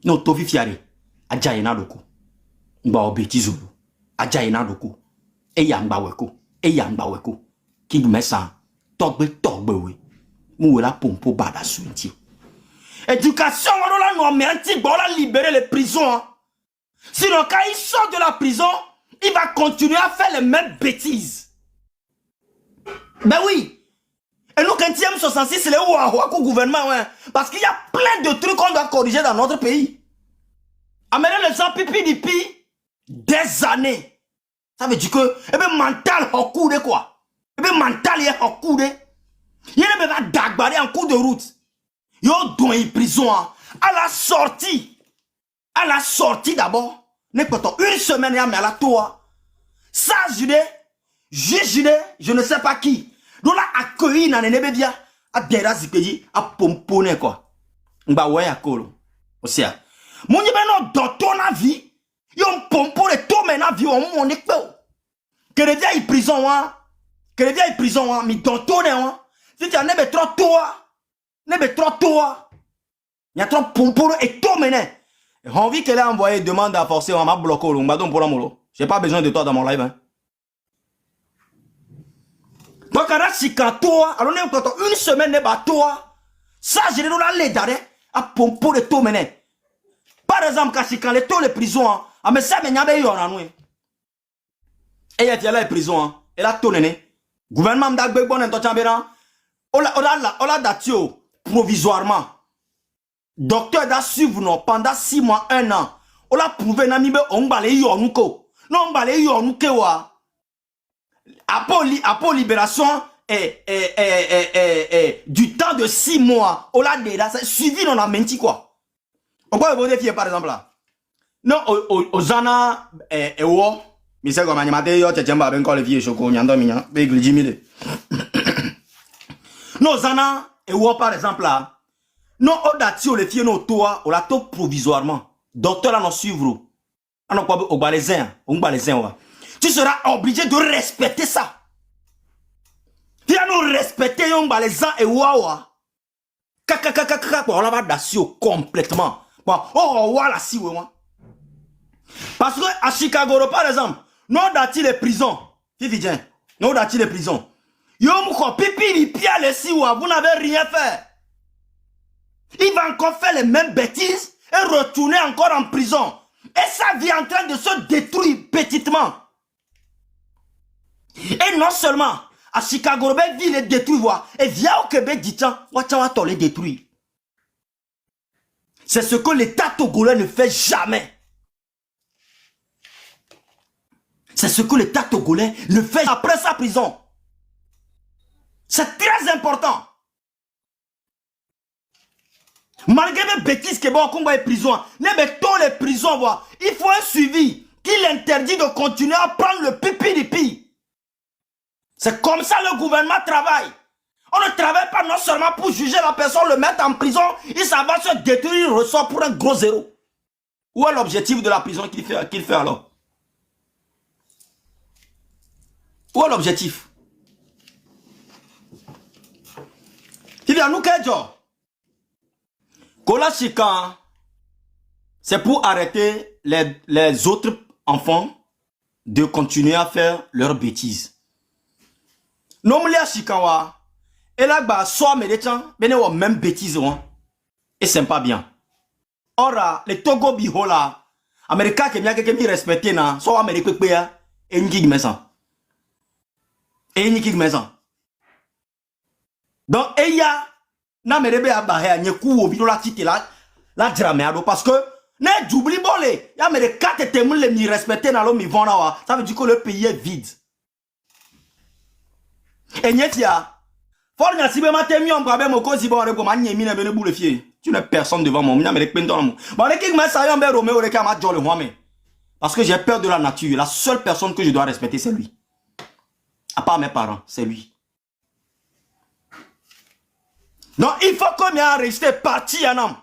Nous Tovi Fiare. Adjaïna doko. Mba obetizulu. Adjaïna doko. E yamba weko. E yamba weko. King Messa. Togbe we. Mouela pompo bada suinti. Éducation, on l'a nommé anti, on l'a libéré les prisons. Sinon, quand il sort de la prison, il va continuer à faire les mêmes bêtises. Ben oui. Et nous, quand il y a 66, c'est le Ouaouakou gouvernement, ouais. Parce qu'il y a plein de trucs qu'on doit corriger dans notre pays. Amener les gens pipi dipi des années. Ça veut dire que, eh ben, mental, au coup de quoi? Eh ben, mental, il est au coup de. Il y a un dagbaré en cours de route. Yo, dans une prison, à la sortie d'abord, n'importe une semaine, il y a à la toi. Ça, je ne sais pas qui. Donc là, accueilli dans les nébédia, à Dera Zipedi, à pomponner quoi. Mba ouais, à Kolo. Aussi, mon yébeno, dans ton avis, yon pompo de tout men avis, on est peu. Que les vieilles prisons, mais dans ton nez, si tu as nébé trop toi, il y a trop pompo et tout mené. J'ai envie qu'elle ait envoyé demande à forcer, on m'a bloqué, on m'a donné pour l'amour. J'ai pas besoin de toi dans mon live, hein. Donc, quand toi, alors une semaine, toi, ça, je l'ai l'air d'arrêt à pompo de tout mené. Par exemple, quand les taux les prisons, ah mais ça, mais n'y a pas eu en nous. Et il y a les prisons, et là, tout néné. Gouvernement d'Agbe bon en Tochambéran, on l'a datio provisoirement. Docteur da suivre non pendant 6 mois, 1 an. On l'a prouvé, namibe, on va les yonuko. Non, on va les yonuke wa. Après libération, du temps de 6 mois, on l'a déjà suivi, on a menti quoi. On peut vous défier par exemple là. Non, aux Zana et Wo, mais c'est comme un matin, yo, tu tiens pas bien quand les vieux choco, nyando minya, avec le Jimmy. Non, Zana et Wo par exemple là. Non, on datio les filles, non, toi, on l'a tout provisoirement. Docteur, là, non, suivre. On a quoi, on va les uns, ouais. Tu seras obligé de respecter ça. Tu vas nous respecter, les gens et wawa. Kaka, on va d'assio complètement. Bon, oh, voilà, si, ouais. Parce que à Chicago, par exemple, nous dati les prisons. Nous dati les prisons. Yo, mouko, pipi, li pia les si, vous n'avez rien fait. Il va encore faire les mêmes bêtises et retourner encore en prison. Et sa vie est en train de se détruire petitement. Et non seulement, à Chicago, ville est détruite, et via au Québec, dit on les détruire. C'est ce que l'État togolais ne fait jamais. C'est ce que l'État togolais ne fait après sa prison. C'est très important. Malgré les bêtises que bon, comme les prisons, les prisons, il faut un suivi qui l'interdit de continuer à prendre le pipi. C'est comme ça le gouvernement travaille. On ne travaille pas non seulement pour juger la personne, le mettre en prison, il s'en va se détruire, il ressort pour un gros zéro. Où est l'objectif de la prison qu'il fait alors? Où est l'objectif? Il vient nous qu'est-ce Kola Chikan, c'est pour arrêter les autres enfants de continuer à faire leurs bêtises. Non, mais Chikan, et là, bah, soit médecin, ben, même bêtises, et c'est pas bien. Or, les Togo Bihola, Américains qui bien quelqu'un respecté, soit Américain, et une gig maison. Et une gig maison. Donc, il y a na merebe abahe nyeku obi la tite la drameado parce que ne j'oublie bolé ya mere quatre témoins les mi respecter na lo mi vont là ça veut dire que le pays est vide et nyetia for na sibe matemi on brabe moko si bon rebo man nyemi na bene boule fier tu n'es personne devant moi na mere pendo mo bon le ki ma sa yon be romeo le ka ma jole hoame parce que j'ai peur de la nature, la seule personne que je dois respecter c'est lui à part mes parents, c'est lui. Non, il faut que je reste parti à nam.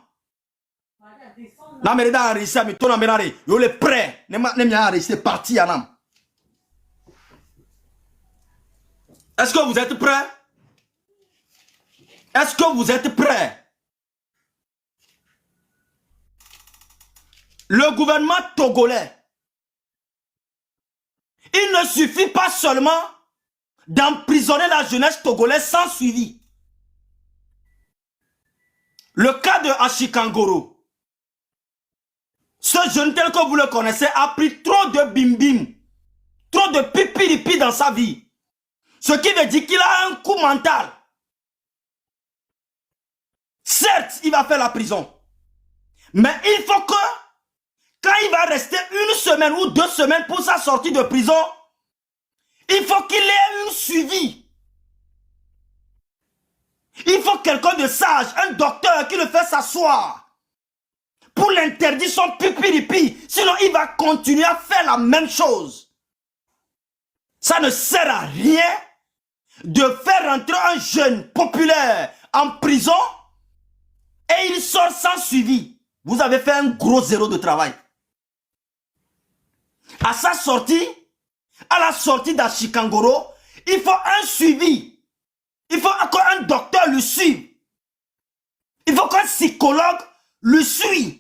Na me da rester mi tona benare, yo le prêt, ne me rester parti à nam. Est-ce que vous êtes prêts? Est-ce que vous êtes prêts? Le gouvernement togolais, il ne suffit pas seulement d'emprisonner la jeunesse togolaise sans suivi. Le cas de Ashikangoro, ce jeune tel que vous le connaissez a pris trop de bim-bim, trop de pipi-lipi dans sa vie. Ce qui veut dire qu'il a un coup mental. Certes, il va faire la prison. Mais il faut que, quand il va rester une semaine ou 2 semaines pour sa sortie de prison, il faut qu'il ait un suivi. Il faut quelqu'un de sage, un docteur qui le fait s'asseoir pour l'interdire son pipi-lipi. Sinon, il va continuer à faire la même chose. Ça ne sert à rien de faire rentrer un jeune populaire en prison et il sort sans suivi. Vous avez fait un gros zéro de travail. À sa sortie, à la sortie d'Ashikangoro, il faut un suivi. Il faut qu'un docteur le suive. Il faut qu'un psychologue le suive,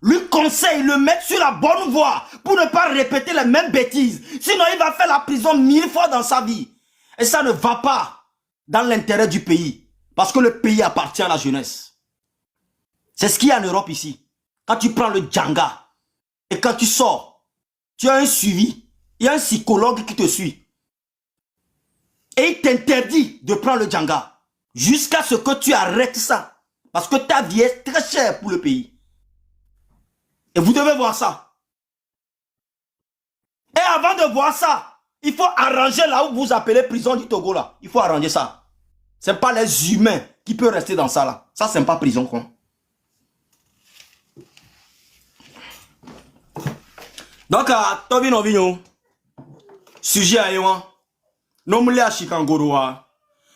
lui conseille, le mette sur la bonne voie pour ne pas répéter les mêmes bêtises. Sinon, il va faire la prison 1000 fois dans sa vie. Et ça ne va pas dans l'intérêt du pays. Parce que le pays appartient à la jeunesse. C'est ce qu'il y a en Europe ici. Quand tu prends le Djanga et quand tu sors, tu as un suivi. Il y a un psychologue qui te suit. Et il t'interdit de prendre le Djanga jusqu'à ce que tu arrêtes ça. Parce que ta vie est très chère pour le pays. Et vous devez voir ça. Et avant de voir ça, il faut arranger là où vous appelez prison du Togo là. Il faut arranger ça. Ce n'est pas les humains qui peuvent rester dans ça là. Ça, c'est pas prison quoi. Donc, Tobi Novino, sujet à Ewan. Non, mais à Chikangoro,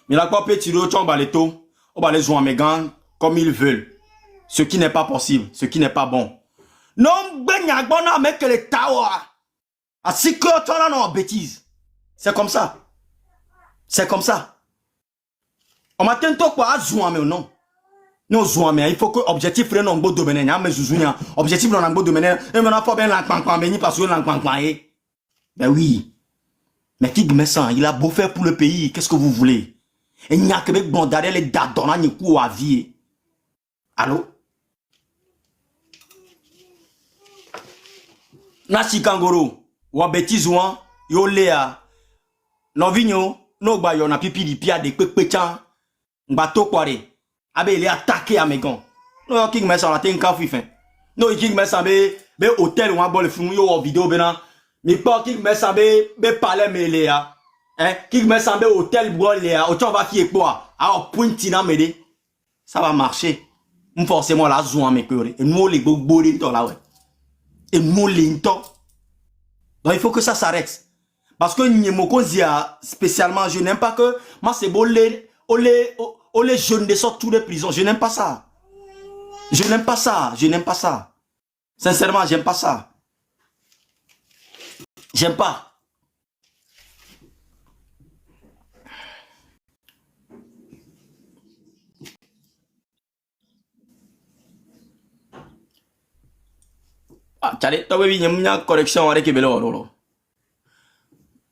mais la quoi petit on va les taux, on va les jouer en mégan comme ils veulent. Ce qui n'est pas possible, ce qui n'est pas bon. Non, ben y'a bon avec les tawa. À si que tu as non bêtise. C'est comme ça. C'est comme ça. On m'a tento quoi à zouame ou non? Non, zouame, il faut que objectif frère non beau domaine, mais zouzounia, objectif non beau domaine, et maintenant faut bien l'enclampant, béni parce que l'enclampant est. Ben oui. Mais qui met ça, il a beau faire pour le pays, qu'est-ce que vous voulez? Et il n'y a que des bons derrière les dates dans la nikou à vie. Allô? Nasi kangoro, ou bêtise ou yo léa, non vigno, no ba yo na pipi di pia de pepechan, bateau kware, abe il est attaqué à Megon. No king me sa la ten ka fin. No king me sa be hôtel ou un bol fun yo vidéo bena. Mi pas king me sa be parler me léa. Hein, king me sa be hôtel bol léa, o va fi quoi? A pointina mede. Ça va marcher. Forcément la zouan me kore. Et nous les bobo de to là ouais. Et nous l'into. Donc il faut que ça s'arrête. Parce que Nyemoko Zia, spécialement, je n'aime pas que moi c'est beau les jeunes de sortent tous les prisons. Je n'aime pas ça. Je n'aime pas ça. Je n'aime pas ça. Sincèrement, j'aime pas ça. J'aime pas. Ah, t'allais, t'as vu, il y a une correction avec Kébélo.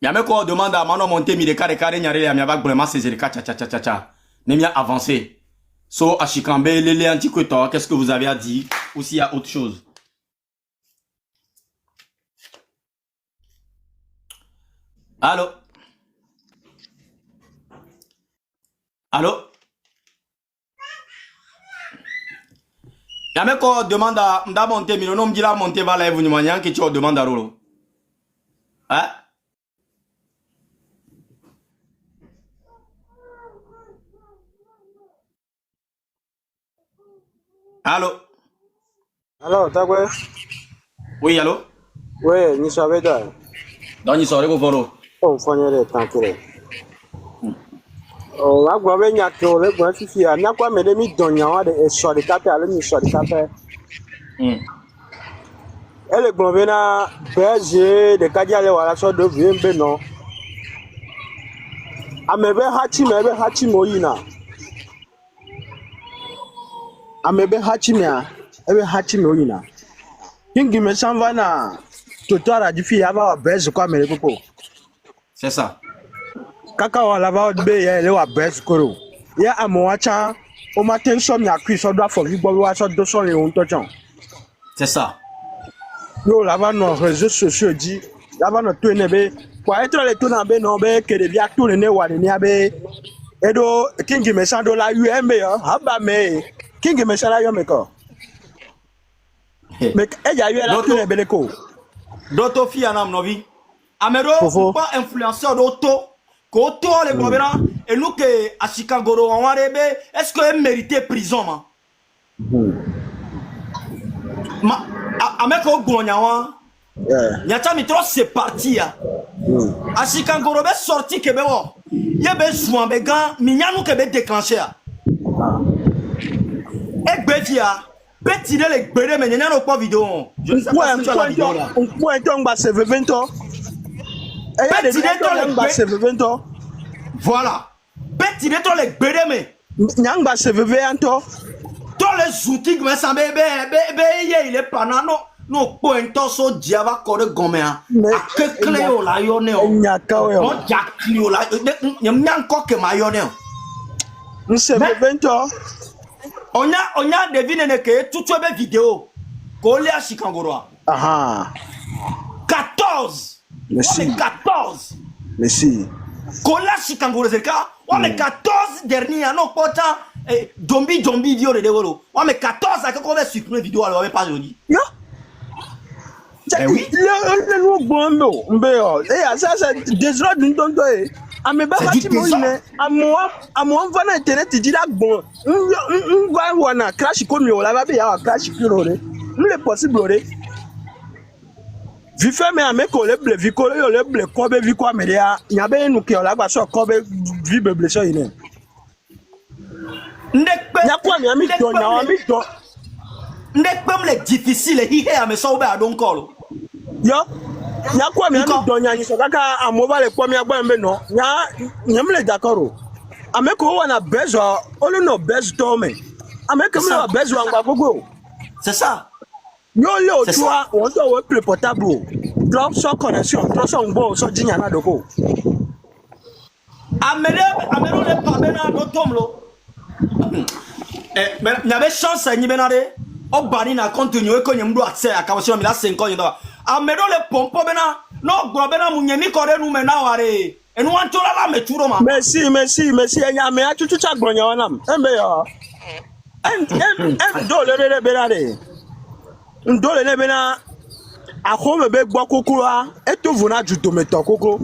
Yame ko demande à mano monter mi de kare nyare ya miaba vraiment saisir ka cha. Ne mia avancé. So Ashikambe lele antiqueto, qu'est-ce que vous avez à dire ou s'il y a autre chose? Allô? Allô? Yame ko demande à mda monter mi no mdila monter va live nyumanya que tu demande à Rolo. Hein? Allô? Allô, t'as quoi? Oui, allô? Oui, ni savais pas. Donc, il sort de vos Oh, faut tranquille. Oh, la guave n'y a que le guave fifi. A n'a quoi me demi donner de sur les capes à l'ami sur les capes. Elle est guave na berger de cadia le wala sur de vieux non. A me be hachi moina. Amebe hachimia ebe hachimi oyina kingi me sanva na totora di fi aba best kwa mere popo c'est ça. kaka wala ba be ye le wa best koro ya amoacha o ma ten so mi akwi so do afọ gbo wa so do so le on to chan C'est ça. yo la ba no réseaux sociaux di la ba no to enebe kwa etre le to na be no be kede bia to ne wa ni abe edo kingi me sando la UMB yo haba me kingi me sala yo me ko mais eja yo la to ne be le ko D'autres filles en novi. Amero, Fofo. pas influenceur d'auto. Koto les gobera et nous que à Chicago on va rebe. Est-ce que mérité prison ma ameko gonyawa. Nyata mi trop c'est parti ya. À Chicago be sorti que be wo. Yebe soin be gan minyanu que be déclencher ya. E gbefia. Petit de les gbere mais nyana pas vidéo. Je ne sais pas si tu as la vidéo là. On point on va se 20 ans. Et il y a des gens qui se 20 ans. Voilà. Petit de toi les gbere mais Nyang ba se 20 ans. tous les outils que ça il est pas non point so diava corps gomme a que cléo la yone o Nyaka we. on ja cléo la nyam encore que ma yone On se 20 ans. on a deviné que tout be vidéo ko le a Chicago Aha. 14 Merci. 14 Merci. ko la Chicago c'est cas on met 14 derniers non pourtant Dombi vidéo de dévolo on met 14 à qu'on va supprimer vidéo alors pas joli. Yo. Eh oui. Le no bombo. Mbeo. Eh ça désordre d'une tonto eh. Ameba C'est du hati mo désordre. ine. Amo va na internet di la bon. Ngwa wana crash ko mi o la ba be ya crash kiro re. Le possible re. Vi fait mais ame ko le ble vi ko le ble ko be vi ko ameria. Nya be nu ke o la gba so ko be vi be ble so ine. Nya kwa mi ami do nya ami do. Ndekpem le difficile hi he ame so be adon call. Yo. Nya kwa mi ami do nya ni so kaka amo va le ko mi agba mbe no. Nya me le d'accord o. Ameko wana besoin, on no besoin mais. Ameko C'est ça. me besoin ngba gogo. C'est ça. Yo yo C'est toi, on doit ouais plus portable. Drop sans connexion, drop sans bon, sans dignana doko. Amène le pas bena do tomlo. Mais il y avait chance à Nibenade. Au bani na continuer quand il accès à Kawashima Mila 5 ans. Amène le pompo bena. Non, Grobena Munyemi Kore nous maintenant. Et nous en la meturo ma. Merci, enya me atu tu chak bronya wanam. Embe yo. En dole le benade. Ndole le bena. Akome be gbo kokoro a. Eto vuna juto meto koko.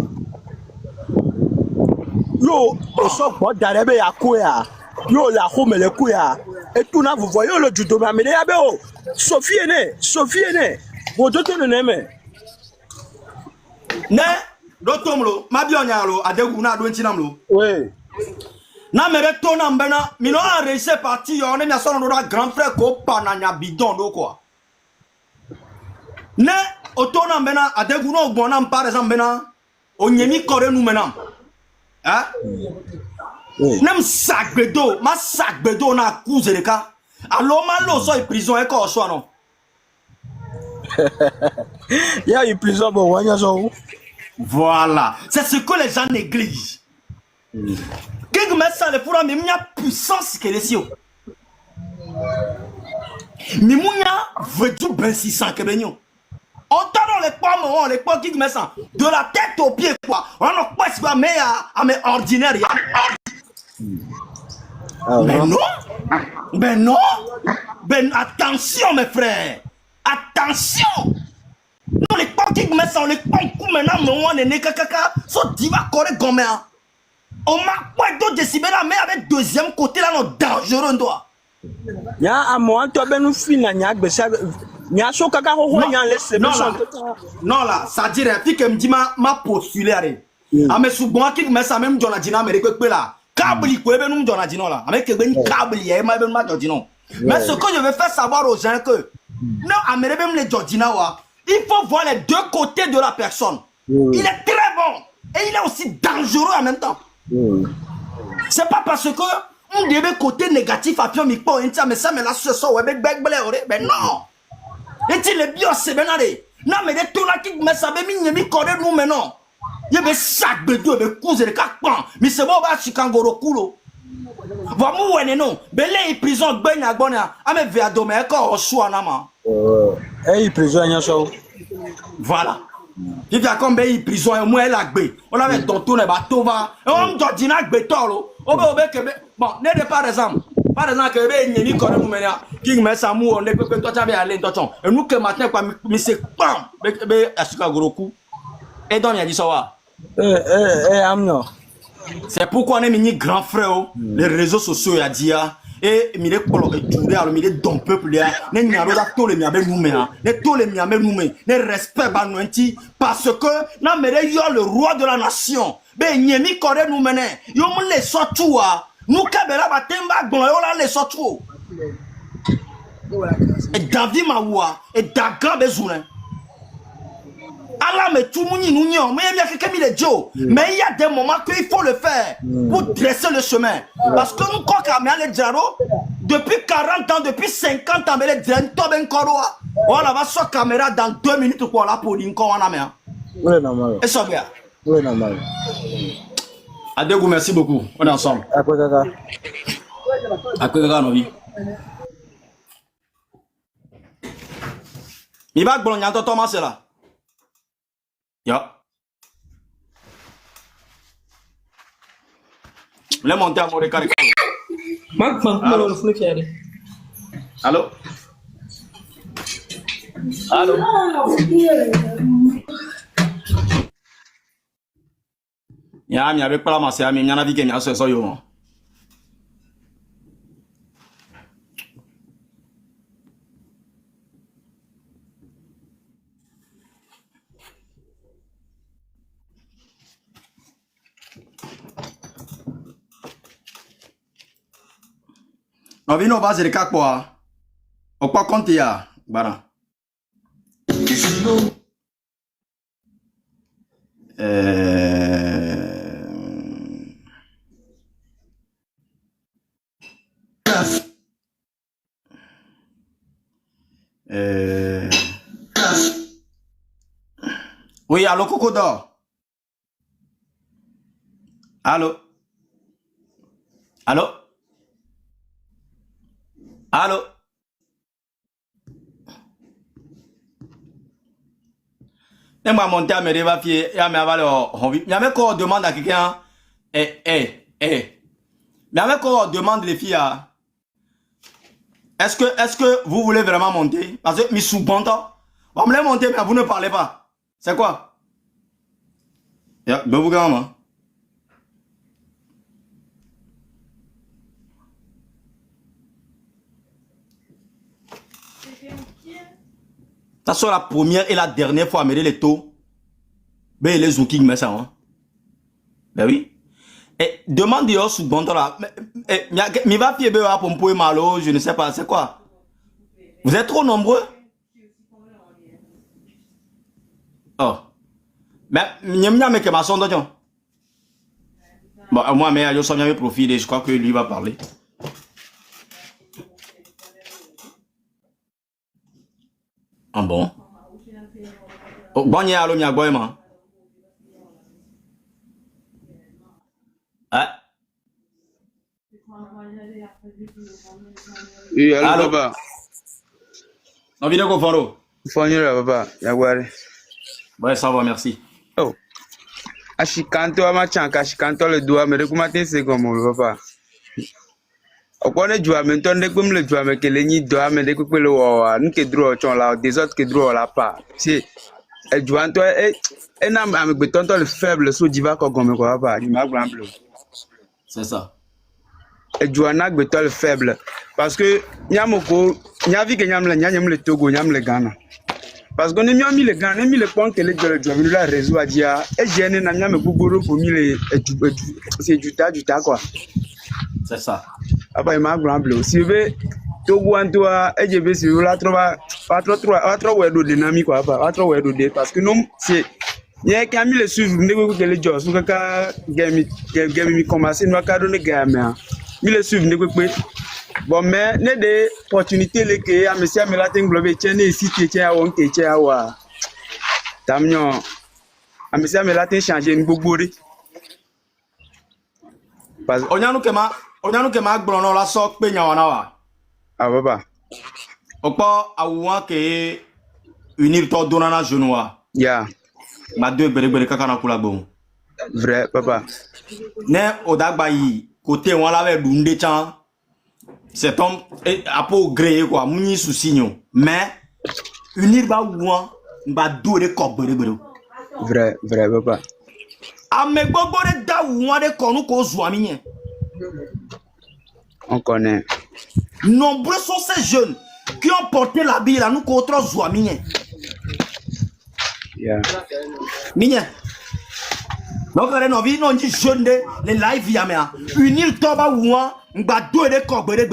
Yo, so gbo dare be yakoya. Yo la home le kuya. Et tout na vous voyez le judo mais ya be o. Sophie ne. Wo doto ne neme. Ne, do tomlo, ma bionyalo, adegu na do ntinamlo. Oui. Na mere to na mbena, mi no a réussi parti yo, ne na sono do grand frère ko pa na nya bidon do quoi. Ne, oto na mbena, adegu no gbona par exemple mbena, onyemi kore nou menam. Hein? Oui. Nem sagbedo, ma sagbedo na couze de ka. Alors ma lo so prison e ko so non. Il y a une prison bon wanya so. Voilà, c'est ce que les gens négligent. Quelque met ça le pour mais a puissance que les siens. Mais mounya veut du ben 600 que benyo. On t'a dans les pommes, les pommes qui met ça de la tête aux pieds quoi. On a pas ce mais à mes ordinaires. Mais non, ben non, ben attention mes frères, attention. Non les pommes qui met ça, les pommes qui maintenant mais on est né caca, so diva correct gomme. On m'a pas d'autres décibels mais avec deuxième côté là non dangereux toi. Ya amo to be nu fina nya gbesa nya so kaka ho nya laisse Non là, non là, ça dirait que me dit ma postulé. Ah mais souvent qui met ça même John Adina mais que là. Câble quoi ben nous John Adina là. Avec que ben câble y ma ben ma Jordino. Mais ce que je veux faire savoir aux gens que non américain même les Jordina wa, il faut voir les deux côtés de la personne. Il est très bon et il est aussi dangereux en même temps. C'est pas parce que on devait côté négatif à mi po mais ça mais là ce soir ouais ben non. Et tu le bio c'est ben allé. Non mais de tout là qui me savait mi connaît nous maintenant. Il be sac bedo be couze de kakpan. Mais c'est bon ba chikangoro kulo. Va mu wene non. Belé prison gbenya gbona. Ame ve adome ko osu na ma. Eh prison nya so. Voilà. Il y a comme be prison et moi la gbe. On avait tonton ne ba to va. On do dina gbe tolo. Obe que bon, ne par exemple. Par exemple que be nyemi ko nous mena. Qui me sa mu on ne peut toi be aller tonton. Et nous que matin quoi mi c'est pam be chikangoro ku. Et donc il a dit ça va. Amno. C'est pourquoi on est mis grand frère, les réseaux sociaux y a dit et mire kolo et touré alors mire don peuple là, ne nyaro da to le mi abe nous ne to le mi abe nous ne respect ba nous parce que na mere yo le roi de la nation, be nyemi kore nous mene, yo mo le sotu a, nous kabela ba temba gbon yo la le sotu. Et David Mawa et Daga besoin. Allah mais tout le monde nous n'y a, mais il y a quelqu'un qui le dit. Mais il y a des moments qu'il faut le faire pour dresser le chemin. Parce que nous, quand on a les djaro, depuis 40 ans, depuis 50 ans, mais les djaro, on va sur la caméra dans 2 minutes pour la police. Oui, normal. Et ça bien. Oui, normal. Adego, merci beaucoup. On est ensemble. À quoi kaka? À quoi kaka, nos vies. Il va que bon, Thomas, c'est là. Ya. Le monter à mon récart. Allô? Allô? Ya, mi avec pas la masse, mi n'a vu que mi a ce yo. On vient au bas de quoi? Au quoi compte ya, bara? Oui, allô, Coco d'or. Allô? Allô? Allô? Et moi, monter à me revafier, et à me avoir envie. Il y a qu'on demande à quelqu'un, mais avec qu'on demande les filles, est-ce que vous voulez vraiment monter? Parce que, mi sous-banta, on me l'a monter, mais vous ne parlez pas. C'est quoi? Ya, ben vous gagnez, ça sera la première et la dernière fois à mêler les taux. Ben les zouking mais ça hein. Ben oui. Et demande yo sous bon là. Mi va pied pour me malo, je ne sais pas, c'est quoi? Vous êtes trop nombreux? Oh. Mais n'y mais que ma sonde bon, moi mais je suis profil et je crois que lui va parler. Ah bon? Oh, bon y a allo mi agboy ma. Ah. Oui, allô, Allô? papa. On vient de confondre. Fonyo là, papa. Yagware. Ouais, ça va, merci. Oh. Ashikanto amachanka, ashikanto le doigt, mais comment c'est comme papa? Okwane jua men ton de kum le jua me kele ni doigt mais de couper le wa, nous que draw chon là, des autres que draw là pas. C'est et jua to et na avec beton le faible so diva ko gomme ko papa, il m'a grand bleu. C'est ça. Et jua na beton le faible parce que nyamoko nyavi que nyam le Togo, nyam le Ghana. Parce qu'on a mis les gars, on a mis les points que les gens ont la réseau à dire, et j'ai un ami me boubou pour mis c'est du tas quoi. C'est ça. Après il m'a grand bleu. Si vous voulez, tout le monde doit, et je vais si vous la trouvez, pas trop ouais de dynamique quoi, pas trop ouais de parce que non c'est il y a qu'à mis les suivre, ne que les gens, sur qu'à game commencer, nous qu'à donner game, mis les suivre, ne que bon mais ne des opportunités les que à monsieur Melatin Globe tiens ici tiens à on tiens à wa tamnyo à monsieur Melatin changer une bobori parce Onyanu kema gbrono la sok pe nyawana wa. ah papa Okpo awuwan ke unir to donana genoa. ya Ma deux gbere kaka na kula bon. vrai papa Ne odagba yi côté won la ve dunde chan. C'est homme à pour gré quoi, muni souci mais unir ba ouan ba do de ko gbere. vrai papa Ame gbogbo de da ouan de konu ko zoami yen. on connaît Nombreux sont ces jeunes qui ont porté la bille là nous contre zoami yen. ya Minye. Donc on vie non dit jeune de les live yamea. Unir to ba ouan ba do de ko gbere.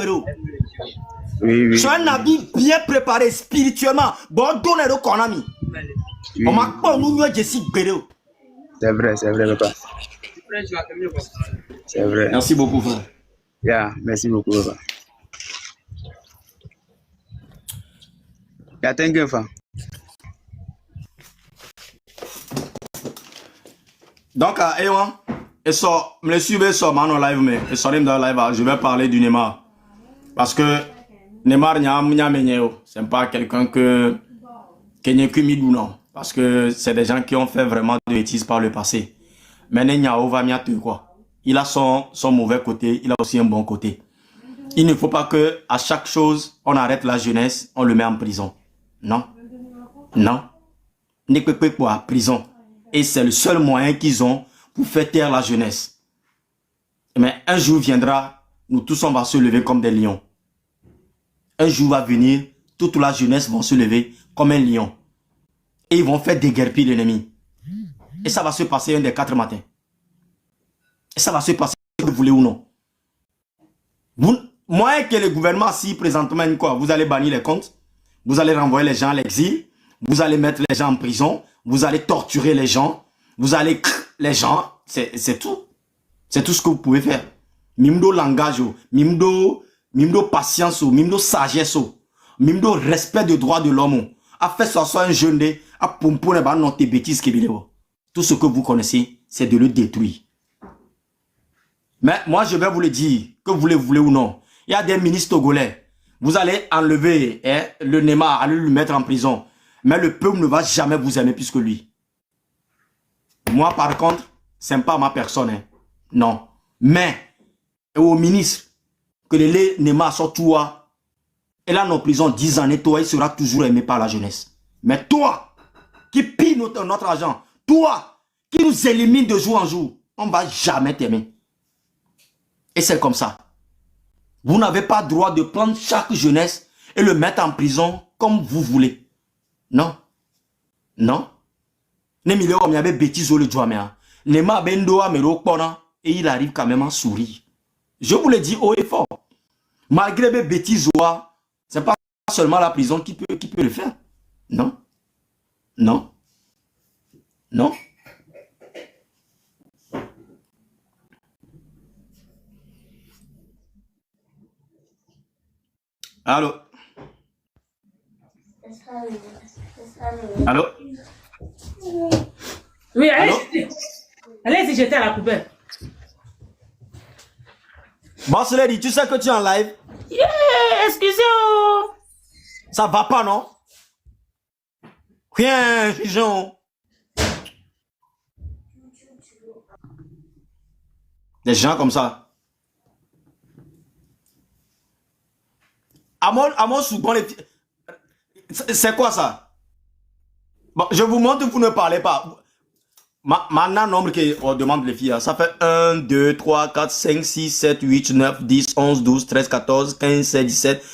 oui Sois un habit bien préparé spirituellement. Bon donner de konami. oui. On m'a pas nous nous jessi gbere. c'est vrai papa c'est vrai Merci beaucoup frère. ya merci beaucoup papa ya thank you fa Donc, et ça, me suivez sur mon live, mais et sur dans live, je vais parler du Neymar. Parce que Neymar, c'est pas quelqu'un qui n'est que midou, non. Parce que c'est des gens qui ont fait vraiment de bêtises par le passé. Mais Neymar va mieux quoi. Il a son mauvais côté, il a aussi un bon côté. Il ne faut pas que à chaque chose, on arrête la jeunesse, on le met en prison. Non. Non. N'est que quoi, prison. Et c'est le seul moyen qu'ils ont pour faire taire la jeunesse. Mais un jour viendra, nous tous on va se lever comme des lions. Un jour va venir, toute la jeunesse va se lever comme un lion. Et ils vont faire déguerpir l'ennemi. Et ça va se passer un des 4 matins. Et ça va se passer, que vous voulez ou non. Moi que le gouvernement, si présentement, quoi, vous allez bannir les comptes, vous allez renvoyer les gens à l'exil, vous allez mettre les gens en prison, vous allez torturer les gens, vous allez les gens, c'est tout. C'est tout ce que vous pouvez faire. Mimdo langage, mimdo patience, mimdo sagesse, mimdo respect des droits de l'homme. A fait ça soit un jeune, À pomponner, bah, non, tes bêtises, tout ce que vous connaissez, c'est de le détruire. Mais moi, je vais vous le dire, que vous le voulez ou non. Il y a des ministres togolais. Vous allez enlever le Neymar, allez le mettre en prison. Mais le peuple ne va jamais vous aimer plus que lui. Moi, par contre, c'est pas ma personne. Hein. Non. Mais, au ministre, que les Neymar sortent toi, et là, en prison 10 ans, et toi, il sera toujours aimé par la jeunesse. Mais toi, qui pille notre argent, toi, qui nous élimine de jour en jour, on ne va jamais t'aimer. Et c'est comme ça. Vous n'avez pas le droit de prendre chaque jeunesse et le mettre en prison comme vous voulez. Non. Non. Ne milieu comme il y avait bêtises au le joie mais Nema bendoa mais et il arrive quand même à sourire. Je vous le dis haut et fort. Malgré les bêtises, c'est pas seulement la prison qui peut le faire. Non. Non. Non. Allô? Allô? Oui, Allô? allez-y, jeter à la poubelle. Bon, cela dit, tu sais que tu es en live? Yeah, excusez-moi. Ça va pas, non? Rien, Figeon. Des gens comme ça. À mon souvent, c'est quoi ça? Bon, je vous montre, vous ne parlez pas. Maintenant, nombre qu'on demande les filles, ça fait 1, 2, 3, 4, 5, 6, 7, 8, 9, 10, 11, 12, 13, 14, 15, 16, 17,